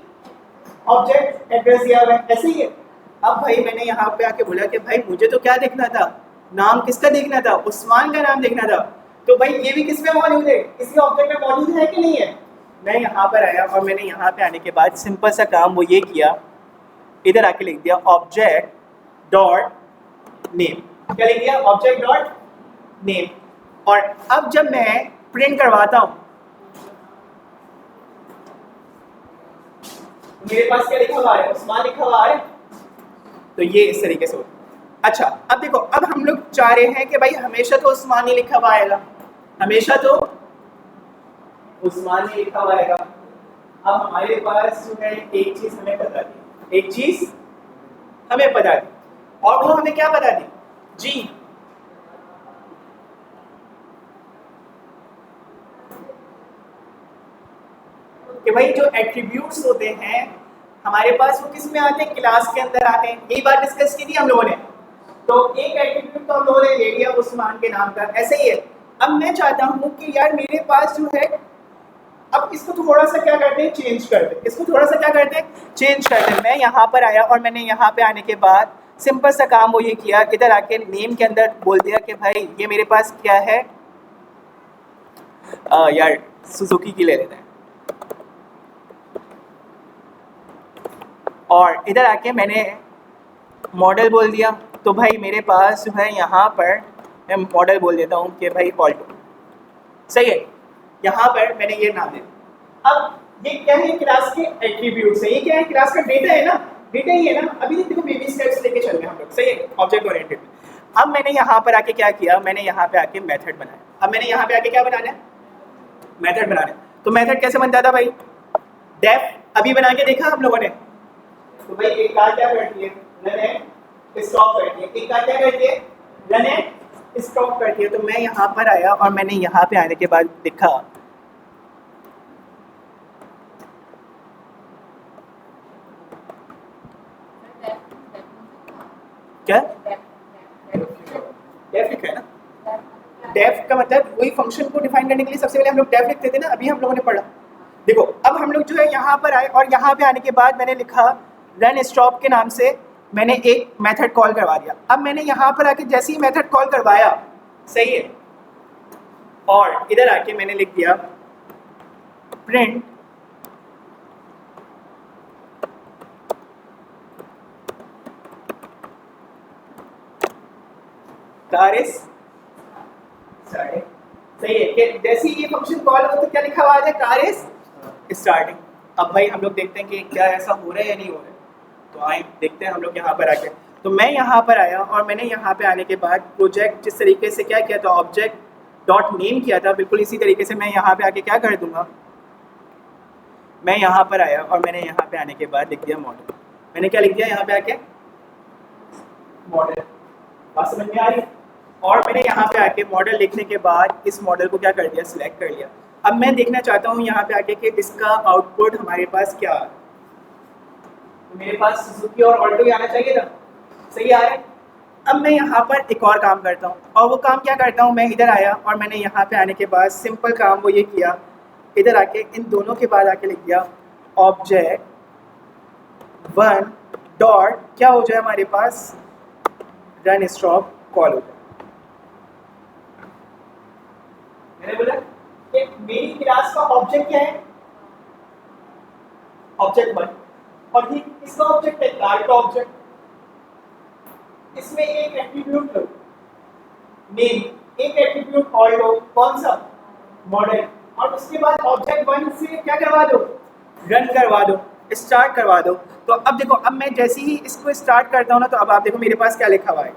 ऑब्जेक्ट एड्रेस दिया हुआ है, ऐसे ही है। अब भाई मैंने यहाँ पे आके बोला कि भाई मुझे तो क्या देखना था, नाम किसका देखना था, उस्मान का नाम देखना था। तो भाई ये भी किस में मौजूद है, इसी ऑब्जेक्ट में मौजूद है कि नहीं है। मैं यहाँ पर आया और मैंने यहाँ पे आने के बाद सिंपल सा काम वो ये किया, इधर आके लिख दिया ऑब्जेक्ट डॉट नेम। क्या लिख दिया, ऑब्जेक्ट डॉट नेम। और अब जब मैं प्रिंट करवाता हूँ मेरे पास क्या लिखा हुआ है, उस्मान लिखा हुआ है। तो ये इस तरीके से होता है। अच्छा अब देखो, अब हम लोग चाह रहे हैं कि भाई हमेशा तो उस्मान ही लिखा हुआ आएगा, हमेशा तो उस्मान ही लिखा हुआ आएगा। अब हमारे पास जो है एक चीज हमें पता थी, एक चीज हमें पता थी, और वो हमें क्या पता थी जी, कि भाई जो एट्रीब्यूट्स होते हैं हमारे पास वो किस में आते हैं, क्लास के अंदर आते हैं। यही बात डिस्कस की थी हम लोगों ने। तो एक एट्रीब्यूट तो हम लोगों ने ले लिया उस्मान के नाम का, ऐसे ही है। अब मैं चाहता हूँ कि यार मेरे पास जो है, अब इसको थोड़ा सा क्या करते हैं, चेंज करते हैं, इसको थोड़ा सा क्या करते हैं, चेंज करते हैं। मैं यहाँ पर आया और मैंने यहाँ पे आने के बाद सिंपल सा काम वो ये किया, इधर आके नेम के अंदर बोल दिया कि भाई ये मेरे पास क्या है, यार सुजुकी की ले लेते हैं, और इधर आके मैंने मॉडल बोल दिया। तो भाई मेरे पास जो है यहाँ पर मैं मॉडल बोल देता हूँ कि भाई ऑल्टो, सही है। यहाँ पर मैंने ये नाम दिया। अब ये क्या है, क्लास के एट्रीब्यूट्स है, ये क्या है, क्लास का डेटा है ना, डेटा ही है ना। अभी देखो बेबी स्टेप्स लेके चल रहे हैं हम लोग, सही है, ऑब्जेक्ट ओरिएंटेड। अब मैंने यहाँ पर आके क्या किया, मैंने यहाँ पे आके मेथड बनाया। अब मैंने यहाँ पे आके क्या बनाना है, मेथड बनाना है। तो मेथड कैसे बनता था भाई, डेफ अभी बना के देखा हम लोगों ने। तो भाई एक कार क्या करती है, रन एंड स्टॉप करती है, एक कार क्या करती है, रन एंड स्टॉप करती है। तो मैं यहाँ पर आया और मैंने यहाँ पे आने के बाद लिखा क्या, डेफ लिखा है ना। डेफ का मतलब वही फंक्शन को डिफाइन करने के लिए सबसे पहले हम लोग डेफ लिखते थे ना, अभी हम लोगों ने पढ़ा। देखो अब हम लोग जो है यहाँ पर आए और यहाँ पे आने के बाद मैंने लिखा रन स्टॉप के नाम से मैंने एक मेथड कॉल करवा दिया। अब मैंने यहाँ पर आके जैसे ही मेथड कॉल करवाया, सही है, और इधर आके मैंने लिख दिया प्रिंट कार इज स्टार्टिंग, सही है कि जैसे ही ये फंक्शन कॉल हो तो क्या लिखा हुआ है, कार इज स्टार्टिंग। अब भाई हम लोग देखते हैं कि क्या ऐसा हो रहा है या नहीं हो रहा है, तो आए देखते हैं हम लोग यहाँ पर आके। तो मैं यहाँ पर आया और मैंने यहाँ पे आने के बाद प्रोजेक्ट जिस तरीके से क्या किया था, ऑब्जेक्ट डॉट नेम किया था, बिल्कुल इसी तरीके से मैं यहाँ पे आके क्या कर दूंगा, मैं यहाँ पर आया और मैंने यहाँ पे आने के बाद लिख दिया मॉडल। मैंने क्या लिख दिया यहाँ पे आके, मॉडल। बात समझ में आ रही है। और मैंने यहाँ पे आके मॉडल लिखने के बाद इस मॉडल को क्या कर दिया, सिलेक्ट कर लिया। अब मैं देखना चाहता हूँ यहाँ पे आके कि इसका आउटपुट हमारे पास क्या है। तो मेरे पास सुजुकी और ऑल्टो ही आना चाहिए था, सही आ रहा है। अब मैं यहाँ पर एक और काम करता हूँ, और वो काम क्या करता हूँ, मैं इधर आया और मैंने यहाँ पे आने के बाद सिंपल काम वो ये किया, इधर आके इन दोनों के बाद आके लिख दिया ऑब्जेक्ट वन डॉट क्या हो जाए हमारे पास, रन स्टॉप कॉल हो जाए। मैंने बोला कि मेरी क्लास का ऑब्जेक्ट क्या है, ऑब्जेक्ट वन, और ये इसका ऑब्जेक्ट है कार का ऑब्जेक्ट। इसमें एक एट्रीब्यूट लो नेम, एक एट्रीब्यूट कॉल लो, कौन सा, मॉडल, और उसके बाद ऑब्जेक्ट वन से क्या करवा दो, रन करवा दो, स्टार्ट करवा दो। तो अब देखो, अब मैं जैसे ही इसको स्टार्ट करता हूँ ना, तो अब आप देखो मेरे पास क्या लिखा हुआ है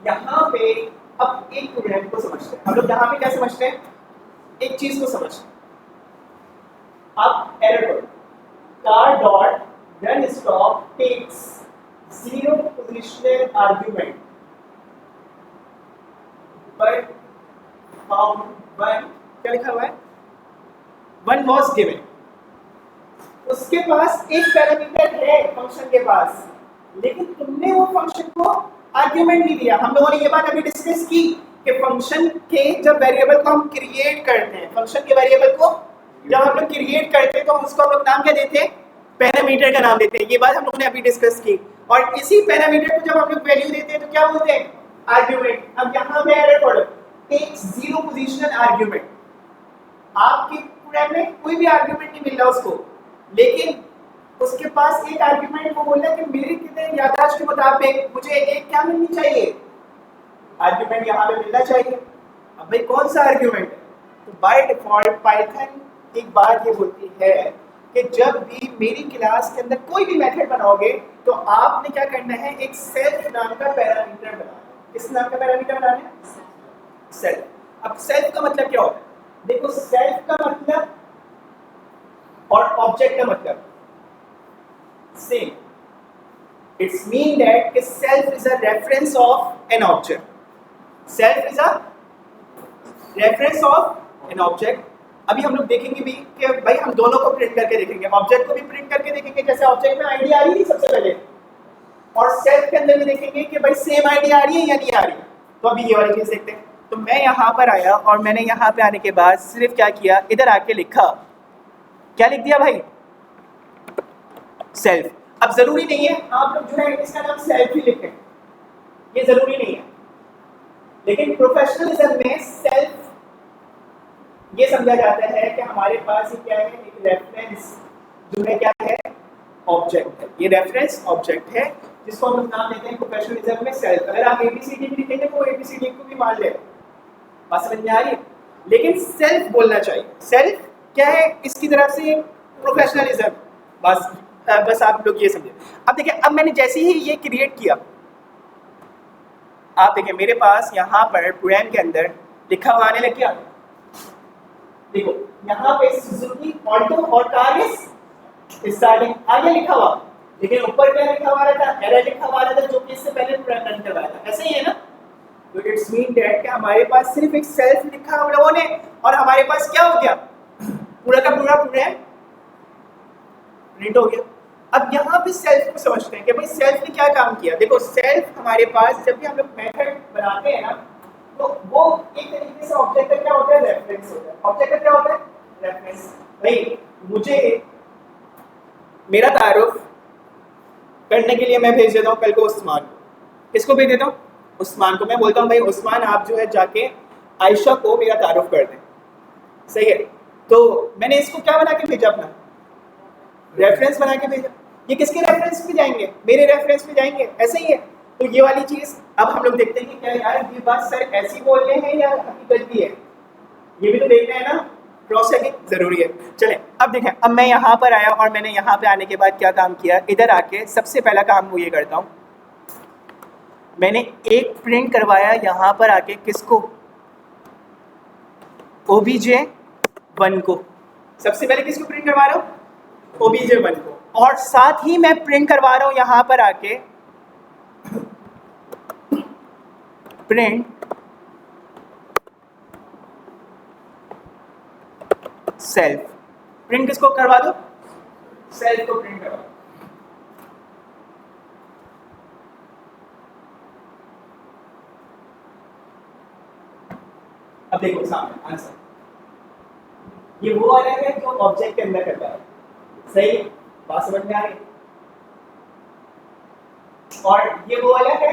यहाँ पे। अब एक प्रोग्राम को समझते हैं हम लोग, यहाँ पे क्या समझते हैं, एक चीज को समझते हैं। अब error code car dot run stop takes 0 positional argument but found one, क्या लिखा हुआ है, वन वॉज गिवन। उसके पास एक पैरामीटर है फंक्शन के पास, लेकिन तुमने वो फंक्शन को आर्गुमेंट नहीं दिया। हम लोगों ने ये बात अभी डिस्कस की कि फंक्शन के जब वेरिएबल को हम क्रिएट करते हैं, फंक्शन के वेरिएबल को जब हम लोग क्रिएट करते हैं तो उसको हम लोग नाम क्या देते हैं, पैरामीटर का नाम देते हैं। ये बात हम लोगों ने अभी डिस्कस की। और इसी पैरामीटर को जब हम लोग वैल्यू देते हैं तो क्या बोलते हैं, आर्गुमेंट। अब यहाँ पे error code takes 0 positional argument, आपके प्रोग्राम में कोई भी आर्गुमेंट नहीं मिल रहा उसको, लेकिन उसके पास एक आर्गुमेंट, वो बोल रहा है कि मेरे कितने याददाश्त के मुताबिक मुझे एक क्या मिलनी चाहिए, आर्गुमेंट यहाँ पे मिलना चाहिए। अब भाई कौन सा आर्गुमेंट है, तो बाय डिफॉल्ट पाइथन एक बात ये बोलती है कि जब भी मेरी क्लास के अंदर कोई भी मेथड बनाओगे तो आपने क्या करना है, एक सेल्फ नाम का पैरामीटर बनाना है। किस नाम का पैरामीटर बनाना है? सेल्फ। अब सेल्फ का मतलब क्या होता है? देखो, सेल्फ का मतलब और ऑब्जेक्ट का मतलब सेम। इट्स मीन दैट कि self is a reference of an object. Self is a reference of an object. अभी हम लोग देखेंगे भी कि भाई हम दोनों को प्रिंट करके देखेंगे, ऑब्जेक्ट को भी प्रिंट करके देखेंगे, जैसे ऑब्जेक्ट में आईडी आ रही है सबसे पहले, और सेल्फ के अंदर भी देखेंगे कि भाई सेम आईडी आ रही है या नहीं आ रही। तो अभी ये वाली चीज देखते हैं। तो मैं यहाँ पर आया और मैंने यहाँ पे आने के बाद सिर्फ क्या किया, इधर आके लिखा, क्या लिख दिया भाई? सेल्फ। अब जरूरी नहीं है आप लोग जो है इसका नाम सेल्फ ही लिखें, ये जरूरी नहीं है, लेकिन प्रोफेशनलिज्म में सेल्फ ये समझा जाता है कि हमारे पास ये क्या है, एक रेफरेंस जो है क्या है, ऑब्जेक्ट है। ये रेफरेंस ऑब्जेक्ट है जिसको हम नाम देते हैं प्रोफेशनलिज्म में सेल्फ। अगर आप एबीसीडी भी लिखेंगे तो एबीसीडी को भी मान ले, बात समझ में आ रही है? लेकिन सेल्फ बोलना चाहिए। सेल्फ क्या है इसकी तरफ से? प्रोफेशनलिज्म। बस आप लोग ये समझे। अब देखिए, अब मैंने जैसे ही ये क्रिएट किया, आप देखिए मेरे पास यहाँ पर प्रोग्राम के अंदर लिखा हुआ आने लग गया। देखो यहाँ पे सुजुकी ऑल्टो और कार इज स्टार्टिंग आगे लिखा हुआ, लेकिन ऊपर क्या लिखा हुआ रहता है? एरर लिखा हुआ रहता है, जो कि इससे पहले प्रोग्राम रन करवाया था। ऐसे ही है ना? तो इट्स मीन दैट कि हमारे पास सिर्फ एक सेल्फ लिखा हम लोगों ने, और हमारे पास क्या हो गया, पूरा का पूरा प्रोग्राम प्रिंट हो गया। अब यहाँ पे सेल्फ को समझते हैं कि भाई सेल्फ ने क्या काम किया। देखो, सेल्फ हमारे पास जब भी हम लोग मेथड बनाते हैं ना, तो वो एक तरीके से ऑब्जेक्ट का क्या होता है, रेफरेंस होता है। ऑब्जेक्ट का क्या होता है, रेफरेंस। भाई मुझे मेरा तारुफ करने के लिए मैं भेज देता हूँ कल को उस्मान को। किसको भेज देता हूँ? उस्मान को। मैं बोलता हूँ भाई उस्मान आप जो है जाके आयशा को मेरा तारुफ कर दें, सही है? तो मैंने इसको क्या बना के भेजा, अपना रेफरेंस बना के भेजा। ये किसके रेफरेंस पे जाएंगे? मेरे रेफरेंस पे जाएंगे। ऐसे ही है। तो ये वाली चीज अब हम लोग देखते हैं कि क्या यार ये बात सर ऐसी बोल रहे हैं या हकीकत भी है, ये भी तो देखना है ना, क्रॉस चेकिंग जरूरी है। चलें अब देखें, अब मैं यहाँ पर आया और मैंने यहाँ पे आने के बाद क्या काम किया, इधर आके सबसे पहला काम वो ये करता हूँ, मैंने एक प्रिंट करवाया यहाँ पर आके, किसको? OBJ1 को। सबसे पहले किसको प्रिंट करवा रहा हूँ? OBJ1 को। और साथ ही मैं प्रिंट करवा रहा हूँ यहाँ पर आके प्रिंट सेल्फ। प्रिंट किसको करवा दो? सेल्फ को प्रिंट करवा दो। अब देखो सामने आंसर, ये वो वाला है जो ऑब्जेक्ट के अंदर करता है, सही? बात समझ में आ रही? और ये वो वाला है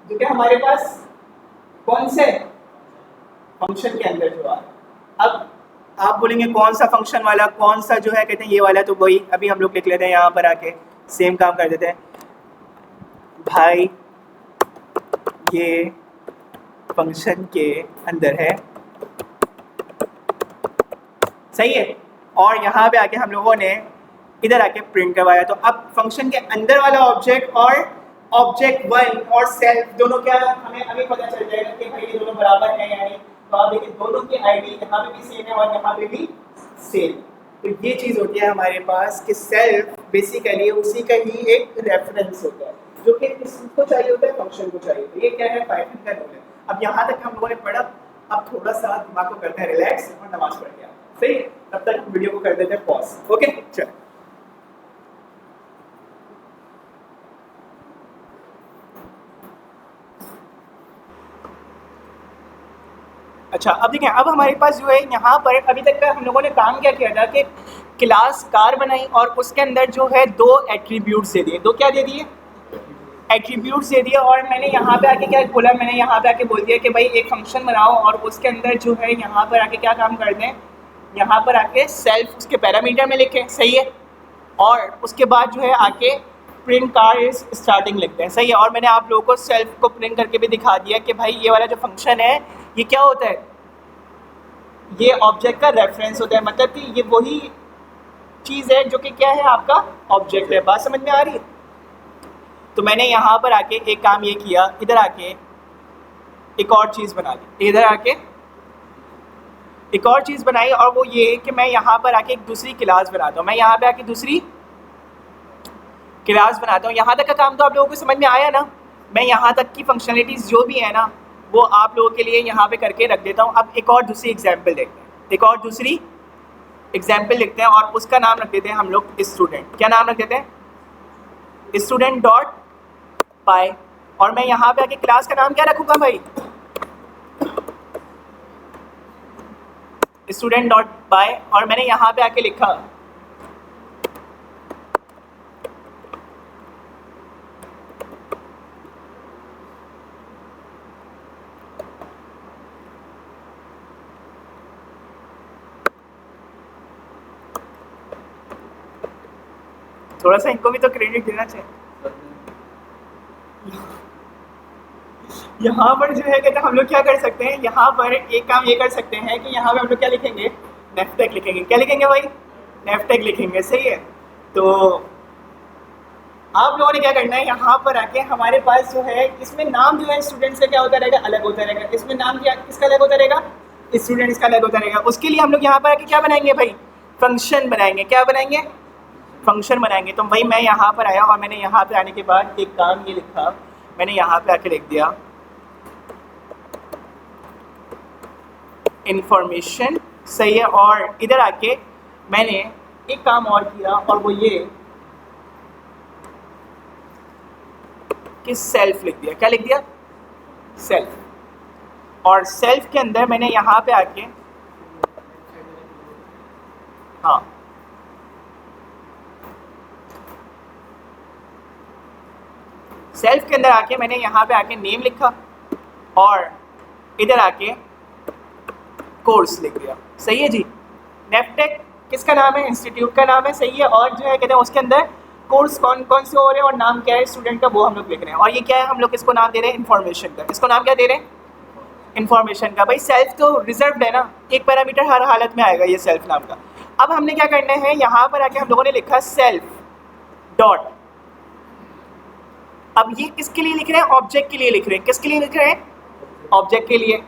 जो कि हमारे पास कौन से फंक्शन के अंदर जो आ रहा है। अब आप बोलेंगे कौन सा फंक्शन वाला, कौन सा जो है, कहते हैं ये वाला। तो वही अभी हम लोग लिख लेते हैं यहाँ पर आके, सेम काम कर देते हैं। भाई ये फंक्शन के अंदर है, सही है? और यहाँ पे आके हम लोगों ने इधर आके प्रिंट करवाया। तो अब फंक्शन के अंदर वाला ऑब्जेक्ट और ऑब्जेक्ट1 और सेल्फ दोनों क्या, हमें अभी पता चल जाएगा कि भाई ये दोनों बराबर है या नहीं। तो आप देखिए दोनों की आईडी यहाँ पे भी सेम है और यहाँ पे भी सेम। तो ये चीज़ होती है हमारे पास कि सेल्फ बेसिकली उसी का ही एक रेफरेंस होता है, जो कि किसको चाहिए होता है, फंक्शन को चाहिए होता है। ये क्या है, पाइथन का रूल है। अब यहाँ तक हम लोगों ने पढ़ा, अब थोड़ा सा दिमाग को करते हैं रिलैक्स और नमाज पढ़ के, सही? तब तक वीडियो को कर देते हैं पॉज। ओके चलो। अच्छा अब देखें, अब हमारे पास जो है यहाँ पर अभी तक का हम लोगों ने काम क्या किया था कि क्लास कार बनाई और उसके अंदर जो है दो एट्रीब्यूट्स दे दिए। दो क्या दे दिए? एट्रीब्यूट्स दे दिए। और मैंने यहाँ पे आके क्या बोला, मैंने यहाँ पे आके बोल दिया कि भाई एक फंक्शन बनाओ और उसके अंदर जो है यहाँ पर आके क्या काम कर दें, यहाँ पर आके सेल्फ उसके पैरामीटर में लिखें, सही है? और उसके बाद जो है आके प्रिंट कार इज स्टार्टिंग लिखते हैं, सही है? और मैंने आप लोगों को सेल्फ को प्रिंट करके भी दिखा दिया कि भाई ये वाला जो फंक्शन है ये क्या होता है, ये ऑब्जेक्ट का रेफरेंस होता है। मतलब कि ये वही चीज़ है जो कि क्या है, आपका ऑब्जेक्ट है। बात समझ में आ रही है? तो मैंने यहाँ पर आके एक काम ये किया, इधर आके एक और चीज़ बना दी, इधर आके एक और चीज़ बनाई, और वो ये कि मैं यहाँ पर आके एक दूसरी क्लास बनाता हूँ। मैं यहाँ पे आके दूसरी क्लास बनाता हूँ। यहाँ तक का काम तो आप लोगों को समझ में आया ना? मैं यहाँ तक की फंक्शनलिटीज़ जो भी है ना, वो आप लोगों के लिए यहाँ पे करके रख देता हूँ। अब एक और दूसरी एग्जाम्पल देखते हैं, एक और दूसरी एग्जाम्पल लिखते हैं, और उसका नाम रख देते हैं हम लोग स्टूडेंट। क्या नाम रख देते हैं? स्टूडेंट डॉट पाई। और मैं यहाँ पे आके क्लास का नाम क्या रखूँगा भाई? स्टूडेंट डॉट पाई। और मैंने यहाँ पे आके लिखा थोड़ा सा इनको भी तो क्रेडिट देना चाहिए। यहाँ पर जो है कहते हैं हम लोग क्या कर सकते हैं, यहाँ पर एक काम ये कर सकते हैं कि यहाँ पे हम लोग क्या लिखेंगे, नेफ्टेक लिखेंगे। क्या लिखेंगे भाई? नेफ्टेक लिखेंगे। सही है। तो आप लोगों ने क्या करना है, यहाँ पर आके हमारे पास जो है इसमें नाम जो है स्टूडेंट्स का क्या होता रहेगा, अलग होता रहेगा। इसमें नाम क्या किसका अलग होता रहेगा, स्टूडेंट्स का अलग होता रहेगा। उसके लिए हम लोग यहाँ पर आके क्या बनाएंगे भाई, फंक्शन बनाएंगे। क्या बनाएंगे? फंक्शन बनाएंगे। तो भाई मैं यहाँ पर आया और मैंने यहाँ पे आने के बाद एक काम ये लिखा, मैंने यहाँ पे आके लिख दिया इंफॉर्मेशन। सही है। और इधर आके मैंने एक काम और किया, और वो ये कि सेल्फ लिख दिया। क्या लिख दिया? सेल्फ। और सेल्फ के अंदर मैंने यहाँ पे आके हाँ सेल्फ के अंदर आके मैंने यहाँ पे आके नेम लिखा, और इधर आके कोर्स लिख दिया। सही है जी। नेफ्टेक किसका नाम है? इंस्टीट्यूट का नाम है। सही है। और जो है कहते हैं उसके अंदर कोर्स कौन कौन से हो रहे हैं और नाम क्या है स्टूडेंट का, वो हम लोग लिख रहे हैं। और ये क्या है, हम लोग इसको नाम दे रहे हैं इन्फॉर्मेशन का। इसको नाम क्या दे रहे हैं? इन्फॉर्मेशन का। भाई सेल्फ तो रिजर्व्ड है ना, एक पैरामीटर हर हालत में आएगा ये सेल्फ नाम का। अब हमने क्या करना है, यहाँ पर आके हम लोगों ने लिखा सेल्फ डॉट। अब ये किसके लिए लिख रहे हैं? ऑब्जेक्ट के लिए लिख रहे हैं। किसके लिए लिख रहे हैं? ऑब्जेक्ट के लिए।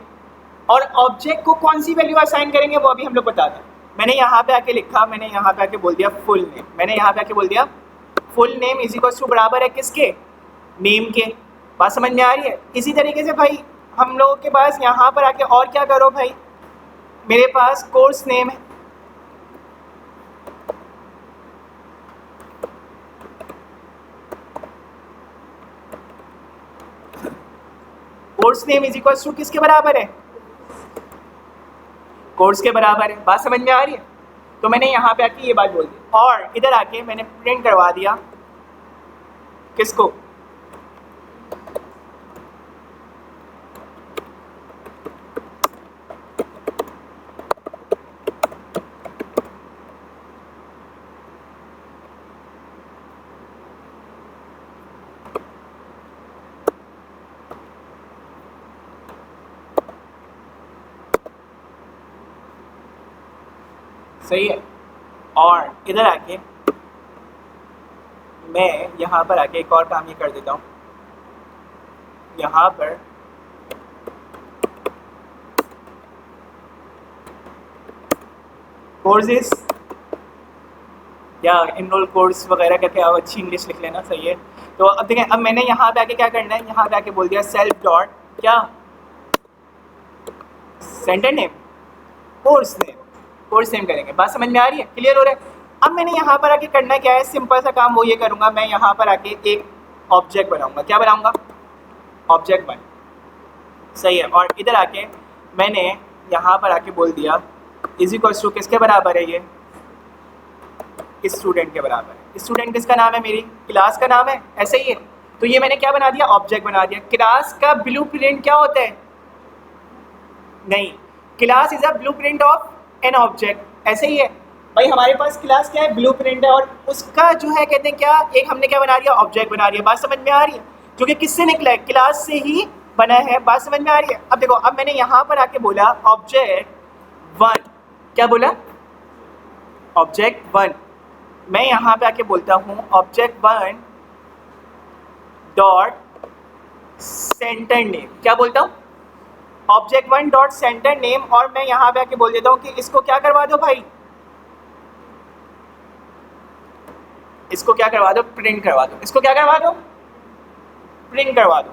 और ऑब्जेक्ट को कौन सी वैल्यू असाइन करेंगे वो अभी हम लोग बता दें। मैंने यहाँ पे आके लिखा, मैंने यहाँ पे आके बोल दिया फुल नेम। मैंने यहाँ पे आके बोल दिया full name is equal to बराबर है किसके? नेम के। बात समझ में आ रही है? इसी तरीके से भाई हम लोगों के पास यहाँ पर आके और क्या करो भाई, मेरे पास कोर्स नेम है। Course name is equal to किसके बराबर है? कोर्स के बराबर है। बात समझ में आ रही है? तो मैंने यहाँ पे आके ये बात बोल दी, और इधर आके मैंने प्रिंट करवा दिया किसको? सही है। और इधर आके मैं यहाँ पर आके एक और काम ये कर देता हूँ, यहाँ पर कोर्सेज या इनरोल कोर्स वगैरह करके आप अच्छी इंग्लिश लिख लेना। सही है। तो अब देखें, अब मैंने यहाँ पे आके क्या करना है, यहाँ पे आके बोल दिया सेल्फ डॉट क्या, centre name, course name. Course name करेंगे। बात समझ में आ रही है? क्लियर हो रहा है? अब मैंने यहाँ पर आके करना क्या है, सिंपल सा काम वो ये करूँगा, मैं यहाँ पर आके एक ऑब्जेक्ट बनाऊँगा। क्या बनाऊँगा? ऑब्जेक्ट बन। सही है। और इधर आके मैंने यहाँ पर आके बोल दिया इज इक्वल टू किसके बराबर है, ये स्टूडेंट के बराबर है। स्टूडेंट किसका नाम है? मेरी क्लास का नाम है। ऐसे ही है। तो ये मैंने क्या बना दिया? ऑब्जेक्ट बना दिया। क्लास का ब्लूप्रिंट क्या होता है? नहीं, class is a blueprint of an object. ऐसे ही है भाई, हमारे पास क्लास क्या है? ब्लूप्रिंट है, और उसका जो है कहते हैं क्या, एक हमने क्या बना दिया? ऑब्जेक्ट बना दिया। बात समझ में आ रही है? जो कि किससे निकला है? क्लास से ही बना है। बात समझ में आ रही है? अब देखो, अब मैंने यहाँ पर आके बोला ऑब्जेक्ट वन। क्या बोला? Object one. मैं यहाँ पे आके बोलता हूँ ऑब्जेक्ट 1 डॉट सेंटर नेम, क्या बोलता हूँ, ऑब्जेक्ट 1 डॉट सेंटर नेम, और मैं यहाँ पे आके बोल देता हूँ कि इसको क्या करवा दो भाई, इसको क्या करवा दो, प्रिंट करवा दो, इसको क्या करवा दो, प्रिंट करवा दो।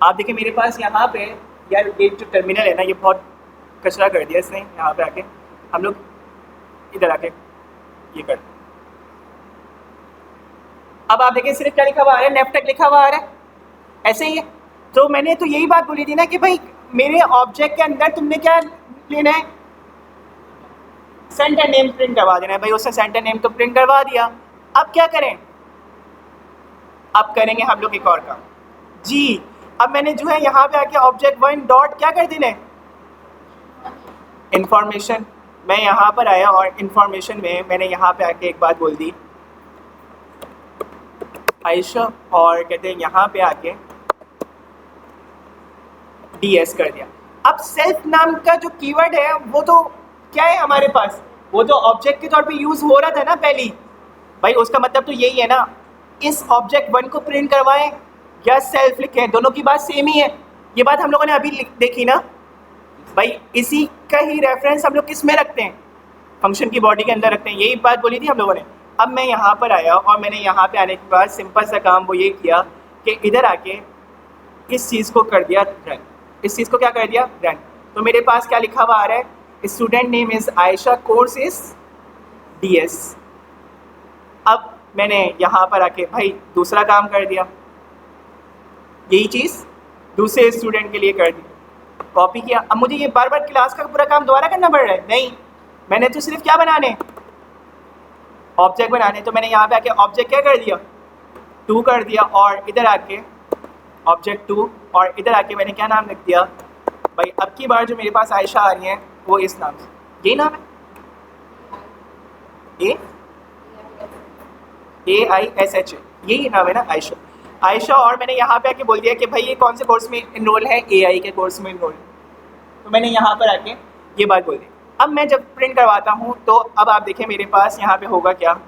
आप देखिए मेरे पास यहाँ पे, यार ये जो टर्मिनल है ना, ये बहुत कचरा कर दिया इसने। यहाँ पे आके हम लोग इधर आके ये कर, अब आप देखिए सिर्फ क्या लिखा हुआ आ रहा है, नेफ्टेक लिखा हुआ आ रहा है, ऐसे ही है। तो मैंने तो यही बात बोली थी ना कि भाई मेरे ऑब्जेक्ट के अंदर तुमने क्या लेना है, सेंटर नेम प्रिंट करवा देना है। भाई उसने सेंटर नेम तो प्रिंट करवा दिया, अब क्या करें, अब करेंगे हम लोग एक और काम जी। अब मैंने जो है यहाँ पे आके ऑब्जेक्ट 1 डॉट क्या कर देना है, इंफॉर्मेशन। मैं यहाँ पर आया और इंफॉर्मेशन में मैंने यहाँ पे आके एक बात बोल दी आयशा, और कहते हैं यहाँ पे आके DS कर दिया। अब सेल्फ नाम का जो कीवर्ड है वो तो क्या है हमारे पास, वो तो ऑब्जेक्ट के तौर पे यूज हो रहा था ना पहले। भाई उसका मतलब तो यही है ना, इस ऑब्जेक्ट 1 को प्रिंट करवाएं या सेल्फ लिखें, दोनों की बात सेम ही है। ये बात हम लोगों ने अभी देखी ना भाई, इसी का ही रेफरेंस हम लोग किस में रखते हैं, फंक्शन की बॉडी के अंदर रखते हैं, यही बात बोली थी हम लोगों ने। अब मैं यहाँ पर आया और मैंने यहाँ पे आने के बाद सिंपल सा काम वो ये किया कि इधर आके इस चीज़ को कर दिया रन, इस चीज़ को क्या कर दिया रन। तो मेरे पास क्या लिखा हुआ आ रहा है, student name is Ayesha, course is DS। अब मैंने यहाँ पर आके भाई दूसरा काम कर दिया, यही चीज़ दूसरे स्टूडेंट के लिए कर दी, कॉपी किया। अब मुझे ये बार बार क्लास का पूरा काम दोबारा करना पड़ रहा है, नहीं, मैंने तो सिर्फ क्या बनाने, ऑब्जेक्ट बनाने। तो मैंने यहाँ पे आके ऑब्जेक्ट क्या कर दिया, 2 कर दिया, और इधर आके ऑब्जेक्ट 2, और इधर आके मैंने क्या नाम लिख दिया भाई, अब की बार जो मेरे पास आयशा आ रही है वो इस नाम से, यही नाम है AISH, यही नाम है ना आयशा, आयशा। और मैंने यहाँ पे आके बोल दिया कि भाई ये कौन से कोर्स में इनरोल है, AI के कोर्स में इनरोल। तो मैंने यहाँ पर आके ये बात बोल दी। अब मैं जब प्रिंट करवाता हूँ तो अब आप देखें मेरे पास यहाँ पे होगा क्या,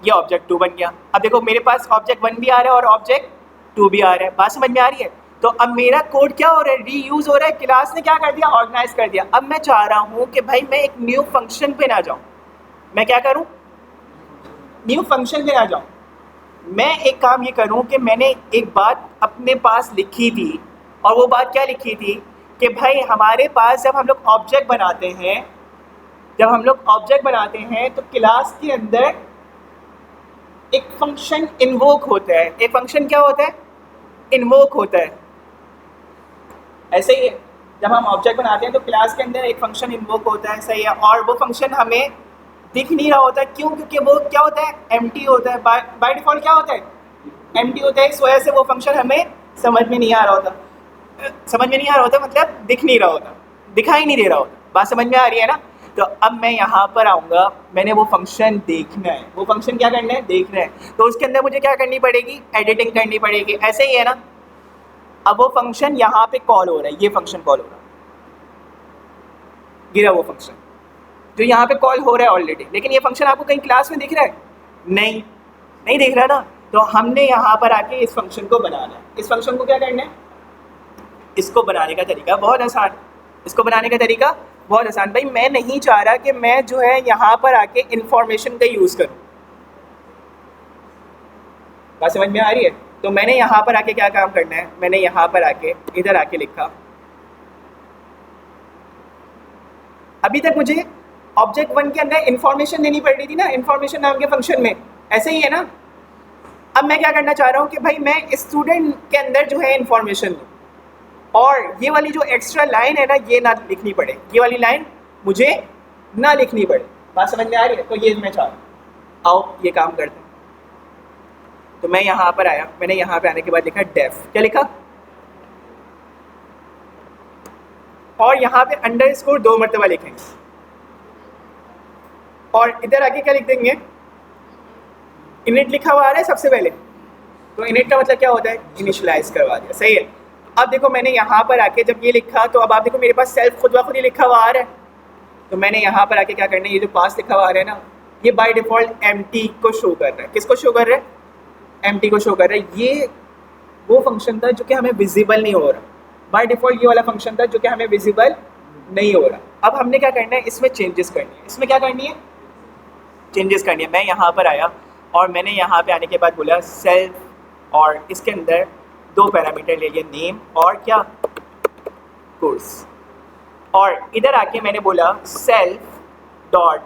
ये ऑब्जेक्ट 2 बन गया। अब देखो मेरे पास ऑब्जेक्ट 1 भी आ रहा है और ऑब्जेक्ट 2 भी आ रहा है, बात समझ में आ रही है। तो अब मेरा कोड क्या हो रहा है, रीयूज हो रहा है, क्लास ने क्या कर दिया, ऑर्गेनाइज कर दिया। अब मैं चाह रहा हूँ कि भाई मैं एक न्यू फंक्शन पे ना जाऊँ, मैं क्या करूँ, न्यू फंक्शन पे ना जाऊँ, मैं एक काम ये करूँ कि मैंने एक बात अपने पास लिखी थी, और वो बात क्या लिखी थी कि भाई हमारे पास जब हम लोग ऑब्जेक्ट बनाते हैं, जब हम लोग ऑब्जेक्ट बनाते हैं तो क्लास के अंदर एक फंक्शन इन्वोक होता है। एक फंक्शन क्या होता है, इन्वोक होता है। ऐसे ही जब हम ऑब्जेक्ट बनाते हैं तो क्लास के अंदर एक फंक्शन इन्वोक होता है, सही है, और वो फंक्शन हमें दिख नहीं रहा होता है, क्यों, क्योंकि वो क्या होता है, एम्प्टी होता है, बाय डिफॉल्ट क्या होता है, एम्प्टी होता है। इस वजह से वो फंक्शन हमें समझ में नहीं आ रहा होता, समझ में नहीं आ रहा होता मतलब दिख नहीं रहा होता, दिखाई नहीं दे रहा होता, बात समझ में आ रही है ना। तो अब मैं यहाँ पर आऊँगा, मैंने वो फंक्शन देखना है, वो फंक्शन क्या करना है, देखना है। तो उसके अंदर मुझे क्या करनी पड़ेगी, एडिटिंग करनी पड़ेगी, ऐसे ही है ना। अब वो फंक्शन यहाँ पे कॉल हो रहा है, ये फंक्शन कॉल हो रहा है, गिरा वो फंक्शन जो यहाँ पे कॉल हो रहा है ऑलरेडी, लेकिन ये फंक्शन आपको कहीं क्लास में दिख रहा है, नहीं, नहीं दिख रहा ना। तो हमने यहाँ पर आके इस फंक्शन को बनाना है। इस फंक्शन को क्या करना है, इसको बनाने का तरीका बहुत आसान, इसको बनाने का तरीका बहुत आसान। भाई मैं नहीं चाह रहा कि मैं जो है यहाँ पर आके इंफॉर्मेशन का यूज़ करूँ, बात समझ में आ रही है। तो मैंने यहाँ पर आके क्या काम करना है, मैंने यहाँ पर आके इधर आके लिखा, अभी तक मुझे ऑब्जेक्ट 1 के अंदर इंफॉर्मेशन देनी पड़ रही थी ना, इंफॉर्मेशन नाम के फंक्शन में, ऐसे ही है ना। अब मैं क्या करना चाह रहा हूँ कि भाई मैं स्टूडेंट के अंदर जो है इंफॉर्मेशन दूँ, और ये वाली जो एक्स्ट्रा लाइन है ना, ये ना लिखनी पड़े, ये वाली लाइन मुझे ना लिखनी पड़े, बात समझ में आ रही है। तो ये मैं चाह रहा हूँ, आओ ये काम करते हैं। तो मैं यहाँ पर आया, मैंने यहाँ पे आने के बाद लिखा डेफ, क्या लिखा, और यहाँ पे अंडरस्कोर 2 मरतबा लिखेंगे, और इधर आके क्या लिख देंगे, इनिट लिखा हुआ आ रहा है सबसे पहले, तो इनिट का मतलब क्या होता है, इनिशियलाइज करवा दिया, सही है। अब देखो मैंने यहाँ पर आके जब ये लिखा तो अब आप देखो मेरे पास सेल्फ खुद ब खुद ही लिखा हुआ आ रहा है, तो मैंने यहाँ पर आके क्या करना है, ये जो पास लिखा हुआ आ रहा है ना, ये बाय डिफ़ॉल्ट एम्प्टी को शो कर रहा है। किसको शो कर रहा है? एम्प्टी को शो कर रहा है। ये वो फंक्शन था जो कि हमें विजिबल नहीं हो रहा, बाय डिफ़ॉल्ट ये वाला फंक्शन था जो कि हमें विजिबल नहीं हो रहा। अब हमने क्या करना है, इसमें चेंजेस करनी है। इसमें क्या करनी है? चेंजेस करनी है। मैं यहाँ पर आया और मैंने यहाँ पे आने के बाद बोला सेल्फ, और इसके अंदर दो पैरामीटर ले लिए, नेम और क्या, कोर्स। और इधर आके मैंने बोला सेल्फ डॉट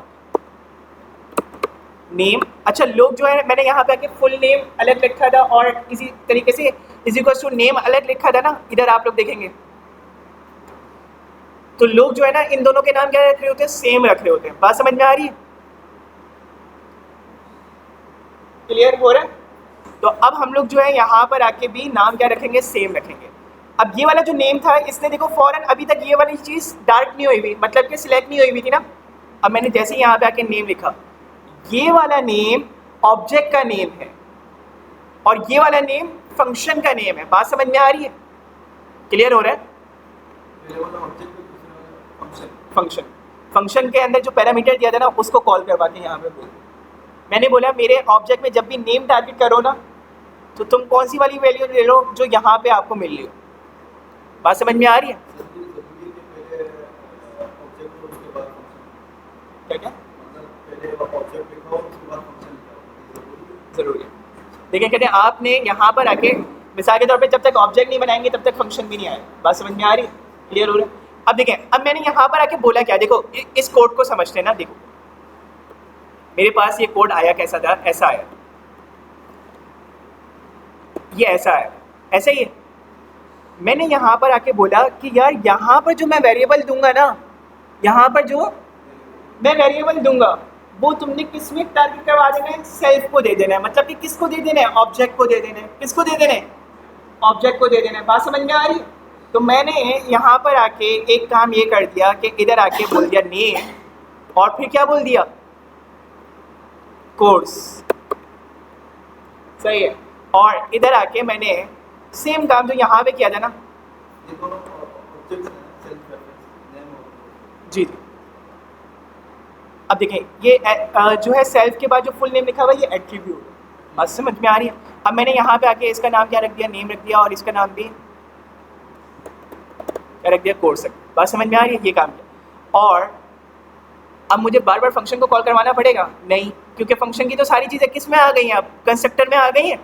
नेम। अच्छा लोग जो है, मैंने यहाँ पे आके फुल नेम अलग लिखा था और इसी तरीके से इज इक्वल टू नेम अलग लिखा था ना, इधर आप लोग देखेंगे तो लोग जो है ना इन दोनों के नाम क्या रख रहे होते हैं, सेम रख रहे होते हैं। बात समझ में आ रही है? क्लियर हो रहा है? तो अब हम लोग जो है यहाँ पर आके भी नाम क्या रखेंगे, सेम रखेंगे। अब ये वाला जो नेम था, इसने देखो फौरन अभी तक ये वाली चीज़ डार्क नहीं हुई हुई, मतलब कि सिलेक्ट नहीं हुई हुई थी ना। अब मैंने जैसे ही यहाँ पे आके नेम लिखा, ये वाला नेम ऑब्जेक्ट का नेम है और ये वाला नेम फंक्शन का नेम है। बात समझ में आ रही है? क्लियर हो रहा है? फंक्शन, फंक्शन के अंदर जो पैरामीटर दिया था ना उसको कॉल करवा के यहाँ पे बोल, मैंने बोला मेरे ऑब्जेक्ट में जब भी नेम टारगेट करो ना तो तुम कौन सी वाली वैल्यू ले लो जो यहाँ पे आपको मिल रही हो। बात समझ में आ रही है? क्या क्या जरूरी है? देखिए कहते हैं आपने यहाँ पर आके मिसाल के तौर पे जब तक ऑब्जेक्ट नहीं बनाएंगे तब तक फंक्शन भी नहीं आएगा। बात समझ में आ रही है? क्लियर हो रहा है? अब देखें, अब मैंने यहाँ पर आके बोला क्या, देखो इस कोड को समझते हैं ना। देखो मेरे पास ये कोड आया कैसा था, ऐसा आया, ये ऐसा आया, ऐसा ही है। मैंने यहाँ पर आके बोला कि यार यहाँ पर जो मैं वेरिएबल दूंगा ना, यहाँ पर जो मैं वेरिएबल दूंगा वो तुमने किस में टारगेट करवा देना है, सेल्फ को दे देना है। मतलब कि किसको दे देना है, ऑब्जेक्ट को दे देना है। किसको दे देना है? ऑब्जेक्ट को दे देना है। बात समझ में आ रही है? तो मैंने यहाँ पर आके एक काम ये कर दिया कि इधर आके बोल दिया नेम और फिर क्या बोल दिया, कोर्स। सही है। और इधर आके मैंने सेम काम जो यहाँ पे किया था ना, जी जी। अब देखें ये जो है सेल्फ के बाद जो फुल नेम लिखा हुआ है ये एट्रीब्यूट है। बात समझ में आ रही है? अब मैंने यहाँ पे आके इसका नाम क्या रख दिया, नेम रख दिया, और इसका नाम भी क्या रख दिया, कोर्स। बात समझ में आ रही है? ये काम किया। और अब मुझे बार बार फंक्शन को कॉल करवाना पड़ेगा नहीं, क्योंकि फंक्शन की तो सारी चीज़ें किस में आ गई हैं, अब कंस्ट्रक्टर में आ गई हैं।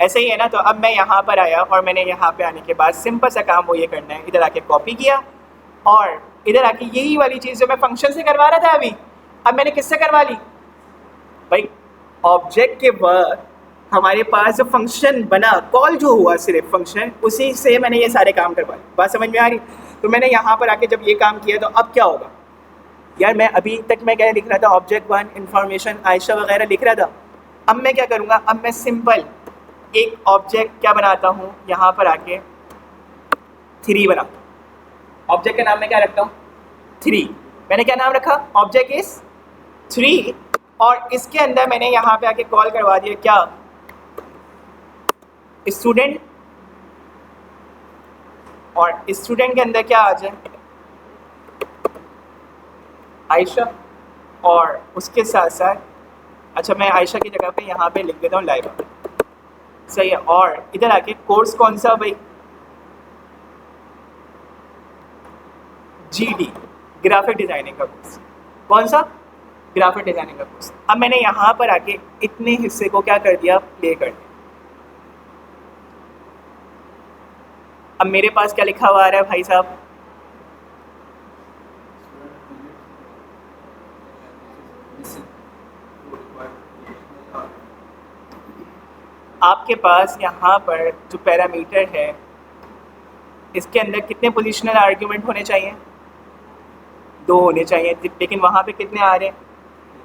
ऐसे ही है ना। तो अब मैं यहाँ पर आया और मैंने यहाँ पे आने के बाद सिंपल सा काम वो ये करना है, इधर आके कॉपी किया और इधर आके यही वाली चीज़ जो मैं फंक्शन से करवा रहा था अभी, अब मैंने किससे करवा ली भाई, ऑब्जेक्ट के बाद हमारे पास जो फंक्शन बना, कॉल जो हुआ सिर्फ फंक्शन, उसी से मैंने ये सारे काम करवाए। बात समझ में आ रही? तो मैंने यहाँ पर आके जब ये काम किया तो अब क्या होगा यार, मैं अभी तक मैं क्या लिख रहा था, ऑब्जेक्ट वन इन्फॉर्मेशन आयशा वगैरह लिख रहा था। अब मैं क्या करूँगा, अब मैं सिंपल एक ऑब्जेक्ट क्या बनाता हूँ, यहाँ पर आके 3 बनाता हूँ। ऑब्जेक्ट का नाम मैं क्या रखता हूँ, 3। मैंने क्या नाम रखा, ऑब्जेक्ट इज 3, और इसके अंदर मैंने यहाँ पे आके कॉल करवा दिया क्या, स्टूडेंट, और स्टूडेंट के अंदर क्या आ जाए, आयशा, और उसके साथ साथ अच्छा मैं आयशा की जगह पे यहाँ पे लिख देता हूँ लाइबा। सही है। और इधर आके कोर्स कौन सा भाई, GD, ग्राफिक डिज़ाइनिंग का कोर्स। कौन सा, ग्राफिक डिज़ाइनिंग का कोर्स। अब मैंने यहाँ पर आके इतने हिस्से को क्या कर दिया, प्ले कर दिया। अब मेरे पास क्या लिखा हुआ आ रहा है भाई साहब, आपके पास यहाँ पर जो पैरामीटर है इसके अंदर कितने पोजिशनल आर्ग्यूमेंट होने चाहिए, 2 होने चाहिए, लेकिन वहाँ पे कितने आ रहे हैं,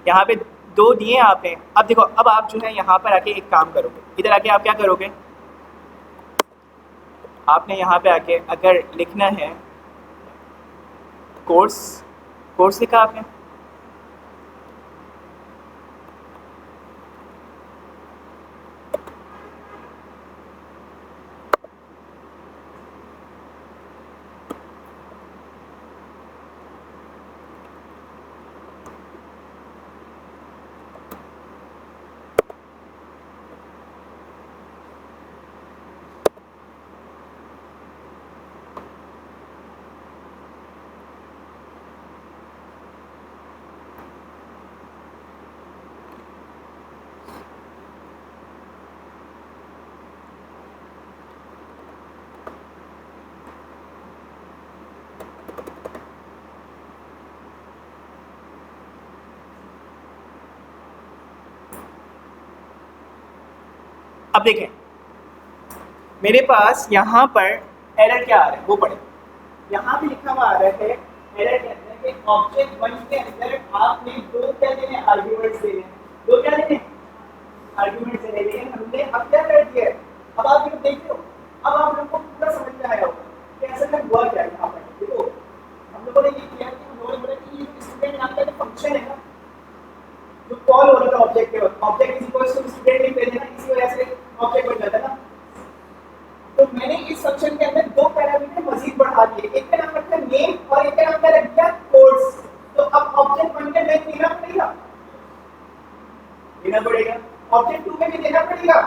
यहाँ पे 2 दिए आपने। अब देखो, अब आप जो है यहाँ पर आके एक काम करोगे, इधर आके आप क्या करोगे, आपने यहाँ पे आके अगर लिखना है कोर्स, कोर्स लिखा आपने, अब देखें मेरे पास यहाँ पर एरर क्या आ रहा है वो पढ़े। यहाँ पे लिखा हुआ आ रहा है एरर के अंदर कि ऑब्जेक्ट 1 के अंदर आपने दो क्या देने आर्ग्यूमेंट्स देने, दो क्या देने आर्ग्यूमेंट्स देने, लेकिन हमने अब क्या कर दिया है, अब आप लोग देख रहे हो, अब आप लोगों को पूरा समझ में आया होगा कि असल में हुआ क्या है। यहाँ पर देखो हम लोगों ने ये किया कि हम लोगों ने बोला कि ये स्टूडेंट नाम का जो फंक्शन है ना जो कॉल हो रहा था ऑब्जेक्ट के वक्त, object is equal to student लिख देते ना, इसी वजह से ऑब्जेक्ट बन जाता ना। तो मैंने इस फंक्शन के अंदर दो पैरामीटर मजीद बढ़ा दिए, एक का नाम रखा नेम और एक का नाम रख दिया कोर्स। तो अब ऑब्जेक्ट 1 में नेम देना पड़ेगा, देना पड़ेगा, ऑब्जेक्ट 2 में भी देना पड़ेगा,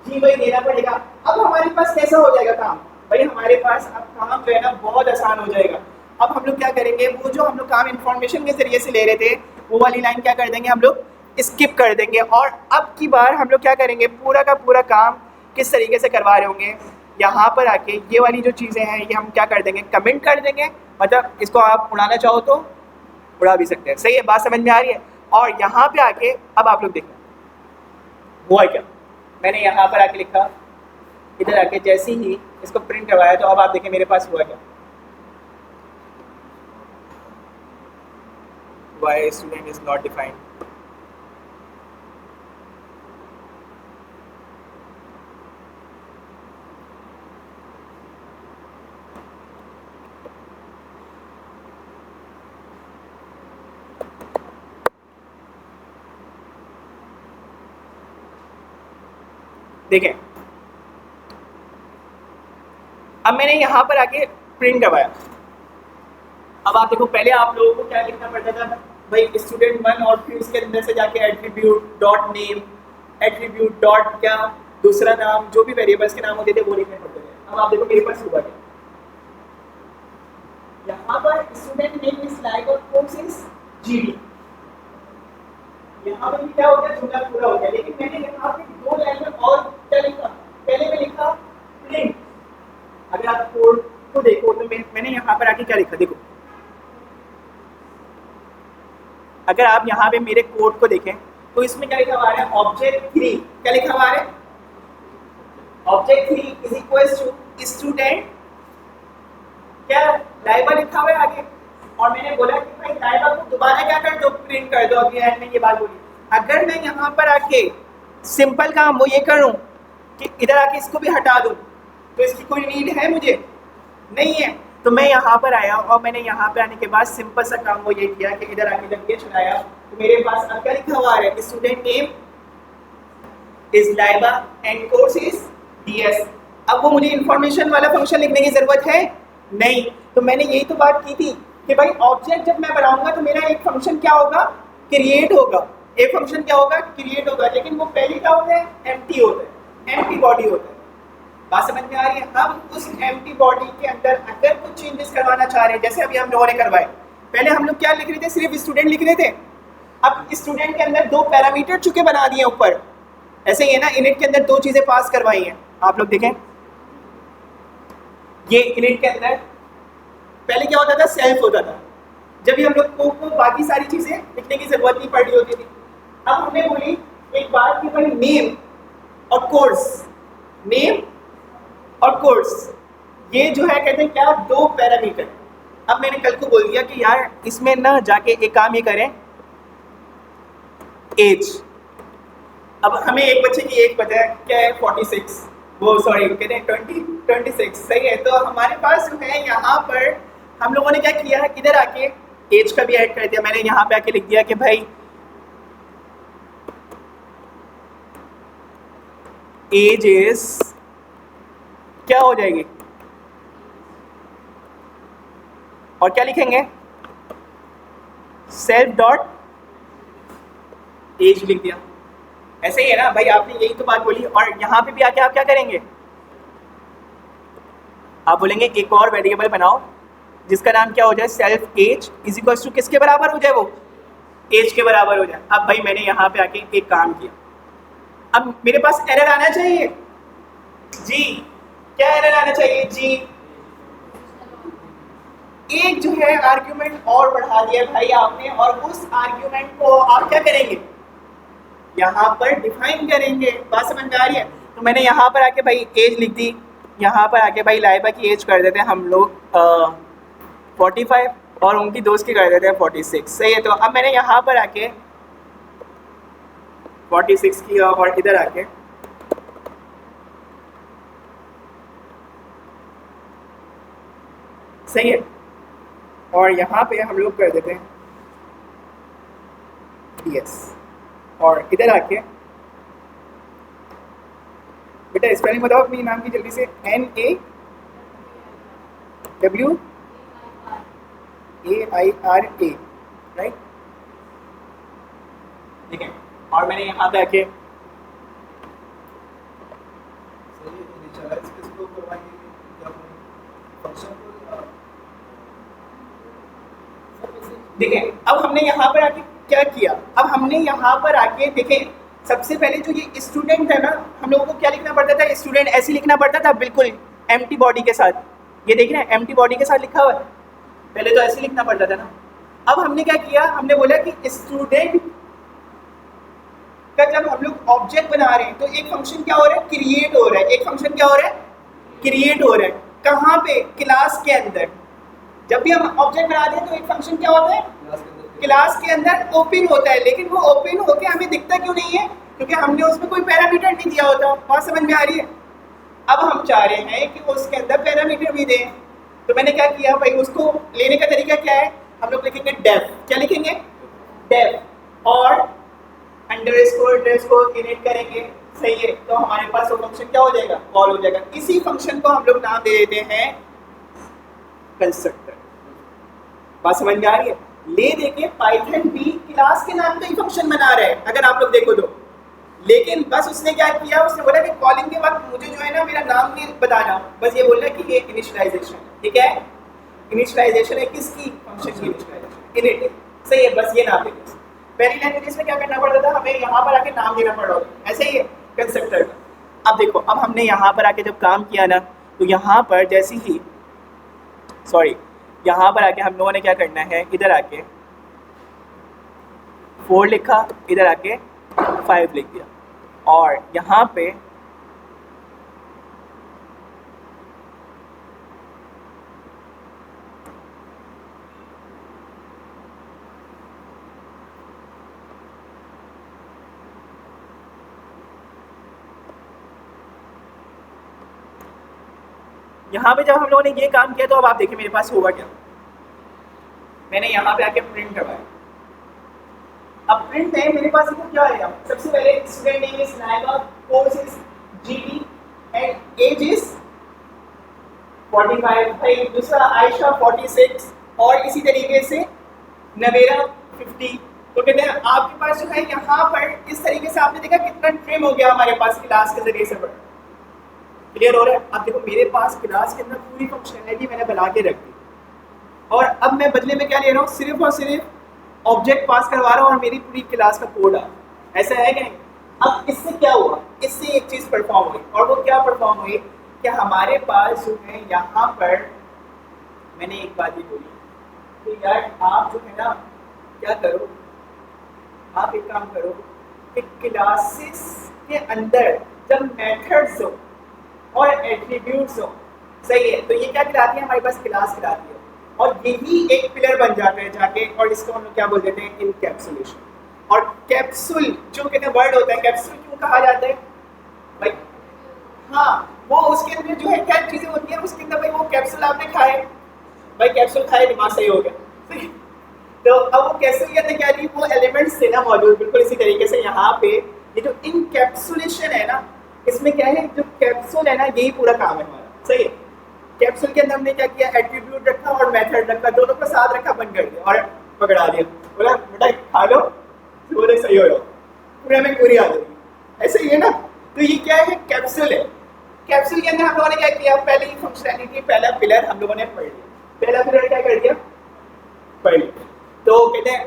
जी भाई देना पड़ेगा। अब हमारे पास कैसा हो जाएगा काम भाई, हमारे पास अब काम जो है ना बहुत आसान हो जाएगा। अब हम लोग क्या करेंगे, वो जो हम लोग काम इंफॉर्मेशन के जरिए से ले रहे थे वो वाली लाइन क्या कर देंगे हम लोग स्किप कर देंगे, और अब की बार हम लोग क्या करेंगे पूरा का पूरा काम किस तरीके से करवा रहे होंगे, यहाँ पर आके ये वाली जो चीज़ें हैं ये हम क्या कर देंगे कमेंट कर देंगे, मतलब इसको आप उड़ाना चाहो तो उड़ा भी सकते हैं। सही है, बात समझ में आ रही है। और यहाँ पे आके अब आप लोग देखें हुआ क्या, मैंने यहाँ पर आके लिखा, इधर आके जैसे ही इसको प्रिंट करवाया तो अब आप देखें मेरे पास हुआ क्या, why student is not defined। देखें अब मैंने यहाँ पर आके प्रिंट करवाया। अब आप देखो पहले आप लोगों को क्या लिखना पड़ता था भाई, स्टूडेंट 1 और फिर उसके अंदर से जाके attribute dot name, attribute dot क्या दूसरा नाम, जो भी वेरिएबल्स के नाम होते थे वो लिखने पड़ते थे। अब आप देखो मेरे पास हुआ क्या, यहाँ पर स्टूडेंट नेम इज लाइक और कोर्स इज जीडी, यहाँ पर भी क्या हो गया जुमला पूरा हो गया। लेकिन मैंने यहाँ पे दो लाइन में और क्या लिखा, पहले में लिखा प्रिंट। अगर आप कोड को देखो तो मैंने यहाँ पर आके क्या लिखा, देखो अगर आप यहाँ पे मेरे कोड को देखें तो इसमें क्या लिखा हुआ है ऑब्जेक्ट 3, क्या लिखा हुआ है object 3 is equal to student क्या लाइबा लिखा हुआ है आगे। और मैंने बोला कि भाई लाइबा को दोबारा क्या कर दो प्रिंट कर दो, अभी एंड में ये बात बोली। अगर मैं यहाँ पर आके सिंपल काम वो ये करूँ कि इधर आके इसको भी हटा दूँ तो इसकी कोई नीड है मुझे नहीं है। तो मैं यहाँ पर आया और मैंने यहाँ पे आने के बाद सिंपल सा काम वो ये किया कि इधर आके जब ये चलाया तो मेरे पास अब क्या लिखा हुआ है student name is Laiba and course is DS. अब वो मुझे इंफॉर्मेशन वाला फंक्शन लिखने की जरूरत है नहीं। तो मैंने यही तो बात की थी कि भाई ऑब्जेक्ट जब मैं बनाऊंगा तो मेरा एक फंक्शन क्या होगा क्रिएट होगा, एक फंक्शन क्या होगा क्रिएट होगा, लेकिन वो पहले क्या होता है एम्प्टी होता है, एम्प्टी बॉडी होता है। बात समझ में आ रही है। हम उस एम्प्टी बॉडी के अंदर अगर कुछ चेंजेस करवाना चाह रहे हैं, जैसे अभी हम लोगों ने करवाए, पहले हम लोग क्या लिख रहे थे सिर्फ स्टूडेंट लिख रहे थे, अब स्टूडेंट के अंदर दो पैरामीटर चुके बना दिए ऊपर, ऐसे ही है ना। इनिट के अंदर दो चीजें पास करवाई हैं, आप लोग देखें ये इनिट के अंदर पहले क्या होता था सेल्फ होता था, जब भी हम लोग को बाकी सारी चीजें लिखने की जरूरत नहीं पड़ रही होती थी। अब हमने बोली एक बात कि भाई नेम और कोर्स, नेम और कोर्स ये जो है कहते हैं क्या दो पैरामीटर। अब मैंने कल को बोल दिया कि यार इसमें ना जाके एक काम ये करें एज। अब हमें एक बच्चे की एज पता है क्या है 46, वो सॉरी कहते हैं 26, सही है। तो हमारे पास जो है यहाँ पर हम लोगों ने क्या किया इधर आके एज का भी ऐड कर दिया। मैंने यहाँ पे आके लिख दिया कि भाई एज इज क्या हो जाएगी और क्या लिखेंगे सेल्फ डॉट एज लिख दिया। ऐसे ही है ना भाई, आपने यही तो बात बोली। और यहाँ पे भी आके आप क्या करेंगे, आप बोलेंगे एक और वेरिएबल बनाओ जिसका नाम क्या हो जाए self age is equal to किसके बराबर हो जाए, वो एज के बराबर हो जाए। अब भाई मैंने यहाँ पे आके एक काम किया, अब मेरे पास एरर आना चाहिए जी, क्या एरर आना चाहिए जी, एक जो है आर्ग्यूमेंट और बढ़ा दिया भाई आपने, और उस आर्ग्यूमेंट को आप क्या करेंगे यहाँ पर डिफाइन करेंगे। बात समझ में आ रही है। तो मैंने यहाँ पर आके भाई एज लिख दी, यहाँ पर आके भाई लाइबा की एज कर देते हैं हम लोग 45 और उनकी दोस्त की कर देते हैं 46। सही है। तो अब मैंने यहाँ पर आके 46 की और इधर आके सही है, और यहाँ पे हम लोग कर देते हैं DS और इधर आके बेटा स्पेलिंग बताओ अपनी नाम की जल्दी से। NAWAIRA, right. ठीक है, और मैंने यहाँ पे आके देखिए अब हमने यहाँ पर आके क्या किया, अब हमने यहाँ पर आके देखें सबसे पहले जो ये स्टूडेंट है ना, हम लोगों को क्या लिखना पड़ता था, स्टूडेंट ऐसे लिखना पड़ता था बिल्कुल एम्प्टी बॉडी के साथ। ये देख रहे हैं एम्प्टी बॉडी के साथ लिखा हुआ है, पहले तो ऐसे लिखना पड़ता था ना। अब हमने क्या किया, हमने बोला कि स्टूडेंट का जब हम लोग ऑब्जेक्ट बना रहे हैं तो एक फंक्शन क्या हो रहा है, क्रिएट हो रहा है। एक फंक्शन क्या हो रहा है, क्रिएट हो रहा है। कहाँ पे, क्लास के अंदर। जब भी हम ऑब्जेक्ट बनाते हैं तो एक फंक्शन क्या होता है, क्लास के अंदर ओपन होता है, लेकिन वो ओपन होके हमें दिखता क्यों नहीं है, क्योंकि हमने उसमें कोई पैरामीटर नहीं दिया होता। बात समझ में आ रही है। अब हम चाह रहे हैं कि उसके अंदर पैरामीटर भी दें, तो मैंने क्या किया भाई, उसको लेने का तरीका क्या है, हम लोग लिखेंगे डेफ। क्या लिखेंगे, डेफ, और अंडरस्कोर इनिट करेंगे। सही है, तो हमारे पास वो फंक्शन क्या हो जाएगा, कॉल हो जाएगा। इसी फंक्शन को हम लोग नाम दे देते हैं कंस्ट्रक्टर। बात समझ में आ रही है। ले देके पाइथन भी क्लास के नाम पे ही फंक्शन बना रहे हैं अगर आप लोग देखो तो, लेकिन बस उसने क्या किया, उसने बोला कि कॉलिंग के वक्त मुझे जो है ना मेरा नाम नहीं बताना, बस ये बोलना कि ये इनिशियलाइजेशन। ठीक है, इनिशियलाइजेशन है किसकी, फंक्शन की इनिशियलाइजेशन, इनिट। सही है, बस ये नाम देंगे। पहली लैंग्वेज में क्या करना पड़ता था, हमें यहाँ पर आके नाम देना पड़ा होगा, ऐसे ही है कंस्ट्रक्टर का। अब देखो, अब हमने यहाँ पर आके जब काम किया ना, तो यहाँ पर जैसे ही यहाँ पर आके हम लोगों ने क्या करना है, इधर आके 4 लिखा, इधर आके 5 लिख दिया, और यहाँ पे जब हम लोगों ने ये काम किया तो अब आप देखिए मेरे पास होगा क्या। मैंने यहाँ पे आके प्रिंट करवाया। अब प्रिंट में मेरे पास क्या आएगा, सबसे पहले student name is Naiba, course is GD and age is 45। भाई दूसरा आयशा 46, और इसी तरीके से नवेरा 50। तो कहते हैं आपके पास जो है यहाँ पर इस तरीके से आपने देखा कितना ट्रिम हो गया हमारे पास क्लास के जरिए से। पर क्लियर हो रहा है। अब देखो मेरे पास क्लास के अंदर पूरी फंक्शनैलिटी मैंने बना के रख दी, और अब मैं बदले में क्या ले रहा हूँ, सिर्फ और सिर्फ ऑब्जेक्ट पास करवा रहा हूँ और मेरी पूरी क्लास का कोड आ। ऐसा है कि नहीं। अब इससे क्या हुआ, इससे एक चीज़ परफॉर्म हुई, और वो क्या परफॉर्म हुई कि हमारे पास जो है यहाँ पर मैंने एक बात ही बोली कि यार आप जो है ना क्या करो, आप एक काम करो कि क्लासेस के अंदर जब मेथड्स हो और एट्रीब्यूट्स हो, सही है, तो ये क्या कहलाती है, हमारे पास क्लास कहलाती है, और यही एक पिलर बन जाता है जाके, और इसको हम लोग क्या बोल देते हैं, इनकैप्सुलेशन। और कैप्सूल जो कहते हैं वर्ड होता है, कैप्सूल क्यों कहा जाता है भाई, हाँ वो उसके अंदर जो है क्या चीज़ें होती हैं उसके अंदर, भाई वो कैप्सूल आपने खाए, भाई कैप्सूल खाए दिमाग सही हो गया। तो अब वो कैप्सूल के अंदर क्या थी, वो एलिमेंट्स थे ना मौजूद। बिल्कुल इसी तरीके से यहाँ पे ये जो इनकैप्सुलेशन है ना, इसमें क्या है, जो कैप्सूल है ना यही पूरा काम है हमारा। सही है, कैप्सूल के अंदर हमने क्या किया, एट्रीब्यूट रखा और मेथड रखा, दोनों को साथ रखा, बंद कर दिया और पकड़ा दिया, बोला बेटा खा लो, बोले सही हो जाओ, पूरे में पूरी आ जाएगी। ऐसे ही है ना। तो ये क्या है, कैप्सूल है। कैप्सूल के अंदर हम लोगों ने क्या किया, पहले ही फंक्शनैलिटी, पहला पिलर हम लोगों ने पढ़ लिया। पहला पिलर क्या कर दिया, पढ़ लिया। तो कहते हैं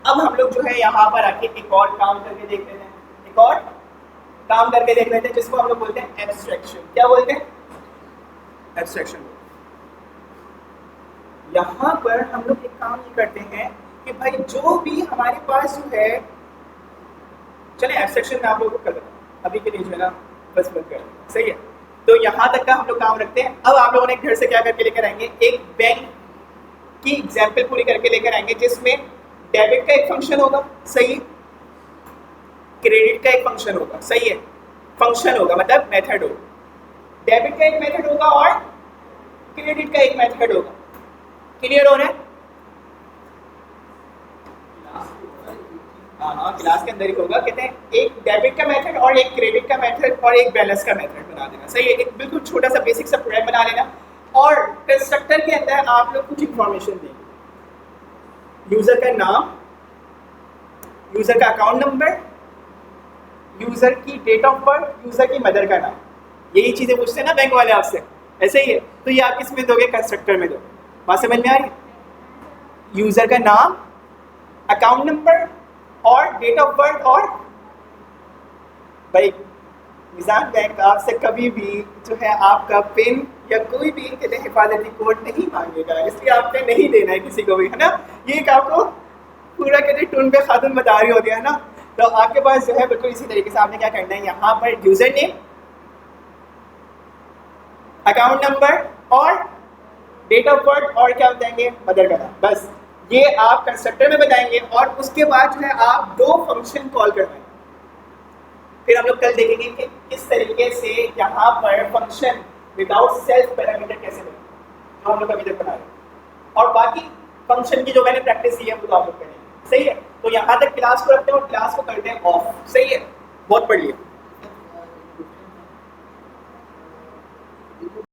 अब हम लोग जो है यहाँ पर आके एक और काम करके देख लेते हैं, एक और काम करके देख लेते हैं, जिसको हम लोग बोलते हैं एब्स्ट्रैक्शन। क्या बोलते हैं, एब्स्ट्रैक्शन। यहाँ पर हम लोग एक काम ये करते हैं कि भाई जो भी हमारे पास जो है, चले एब्स्ट्रैक्शन में आप लोगों को कर देता हूँ अभी के लिए जो है ना, बस बंद कर देंगे, सही है। तो यहाँ तक का हम लोग काम रखते हैं। अब आप लोगों ने घर से क्या करके लेकर आएंगे, एक बैंक की एग्जाम्पल पूरी करके लेकर आएंगे जिसमें डेबिट का एक फंक्शन होगा, सही है, क्रेडिट का एक फंक्शन होगा, सही है, फंक्शन होगा मतलब मेथड होगा, डेबिट का एक मेथड होगा और क्रेडिट का एक मेथड होगा। क्लियर हो रहा है? हाँ, क्लास के अंदर ही होगा। कहते हैं एक डेबिट का मेथड और एक क्रेडिट का मेथड और एक बैलेंस का मेथड बना देना, सही है। एक बिल्कुल छोटा सा बेसिक सा प्रोग्राम बना लेना और कंस्ट्रक्टर के अंदर आप लोग कुछ इंफॉर्मेशन देंगे, यूजर का नाम, यूजर का अकाउंट नंबर, यूजर की डेट ऑफ बर्थ, यूजर की मदर का नाम, यही चीजें पूछते हैं ना बैंक वाले आपसे, ऐसे ही है। तो ये आप किस में दोगे, कंस्ट्रक्टर में दो। बात समझ में आ रही? यूजर का नाम, अकाउंट नंबर और डेट ऑफ बर्थ। और भाई निज़ाम बैंक आपसे कभी भी जो है आपका पिन या कोई भी हिफाजती कोड नहीं मांगेगा, इसलिए आपने नहीं देना है किसी को भी, है ना। ये एक आपको पूरा कहते टून पे खातून बता रही होती है ना। तो आपके पास जो है बिल्कुल इसी तरीके से आपने क्या करना है, यहाँ पर यूजर नेम, अकाउंट नंबर और डेट ऑफ बर्थ और क्या बताएंगे, मदर का नाम, बस ये आप कंस्ट्रक्टर में बताएंगे। और उसके बाद जो है आप दो फंक्शन कॉल करवाएंगे। फिर हम लोग कल देखेंगे कि किस तरीके से यहाँ पर फंक्शन विदाउट सेल्फ पैरामीटर कैसे बने, जो हम लोग अभी तक बना रहे हैं। और बाकी फंक्शन की जो मैंने प्रैक्टिस की है वो तो आप लोग करेंगे, सही है। तो यहाँ तक क्लास को रखते हैं और क्लास को करते हैं ऑफ, सही है। बहुत पढ़ लिया।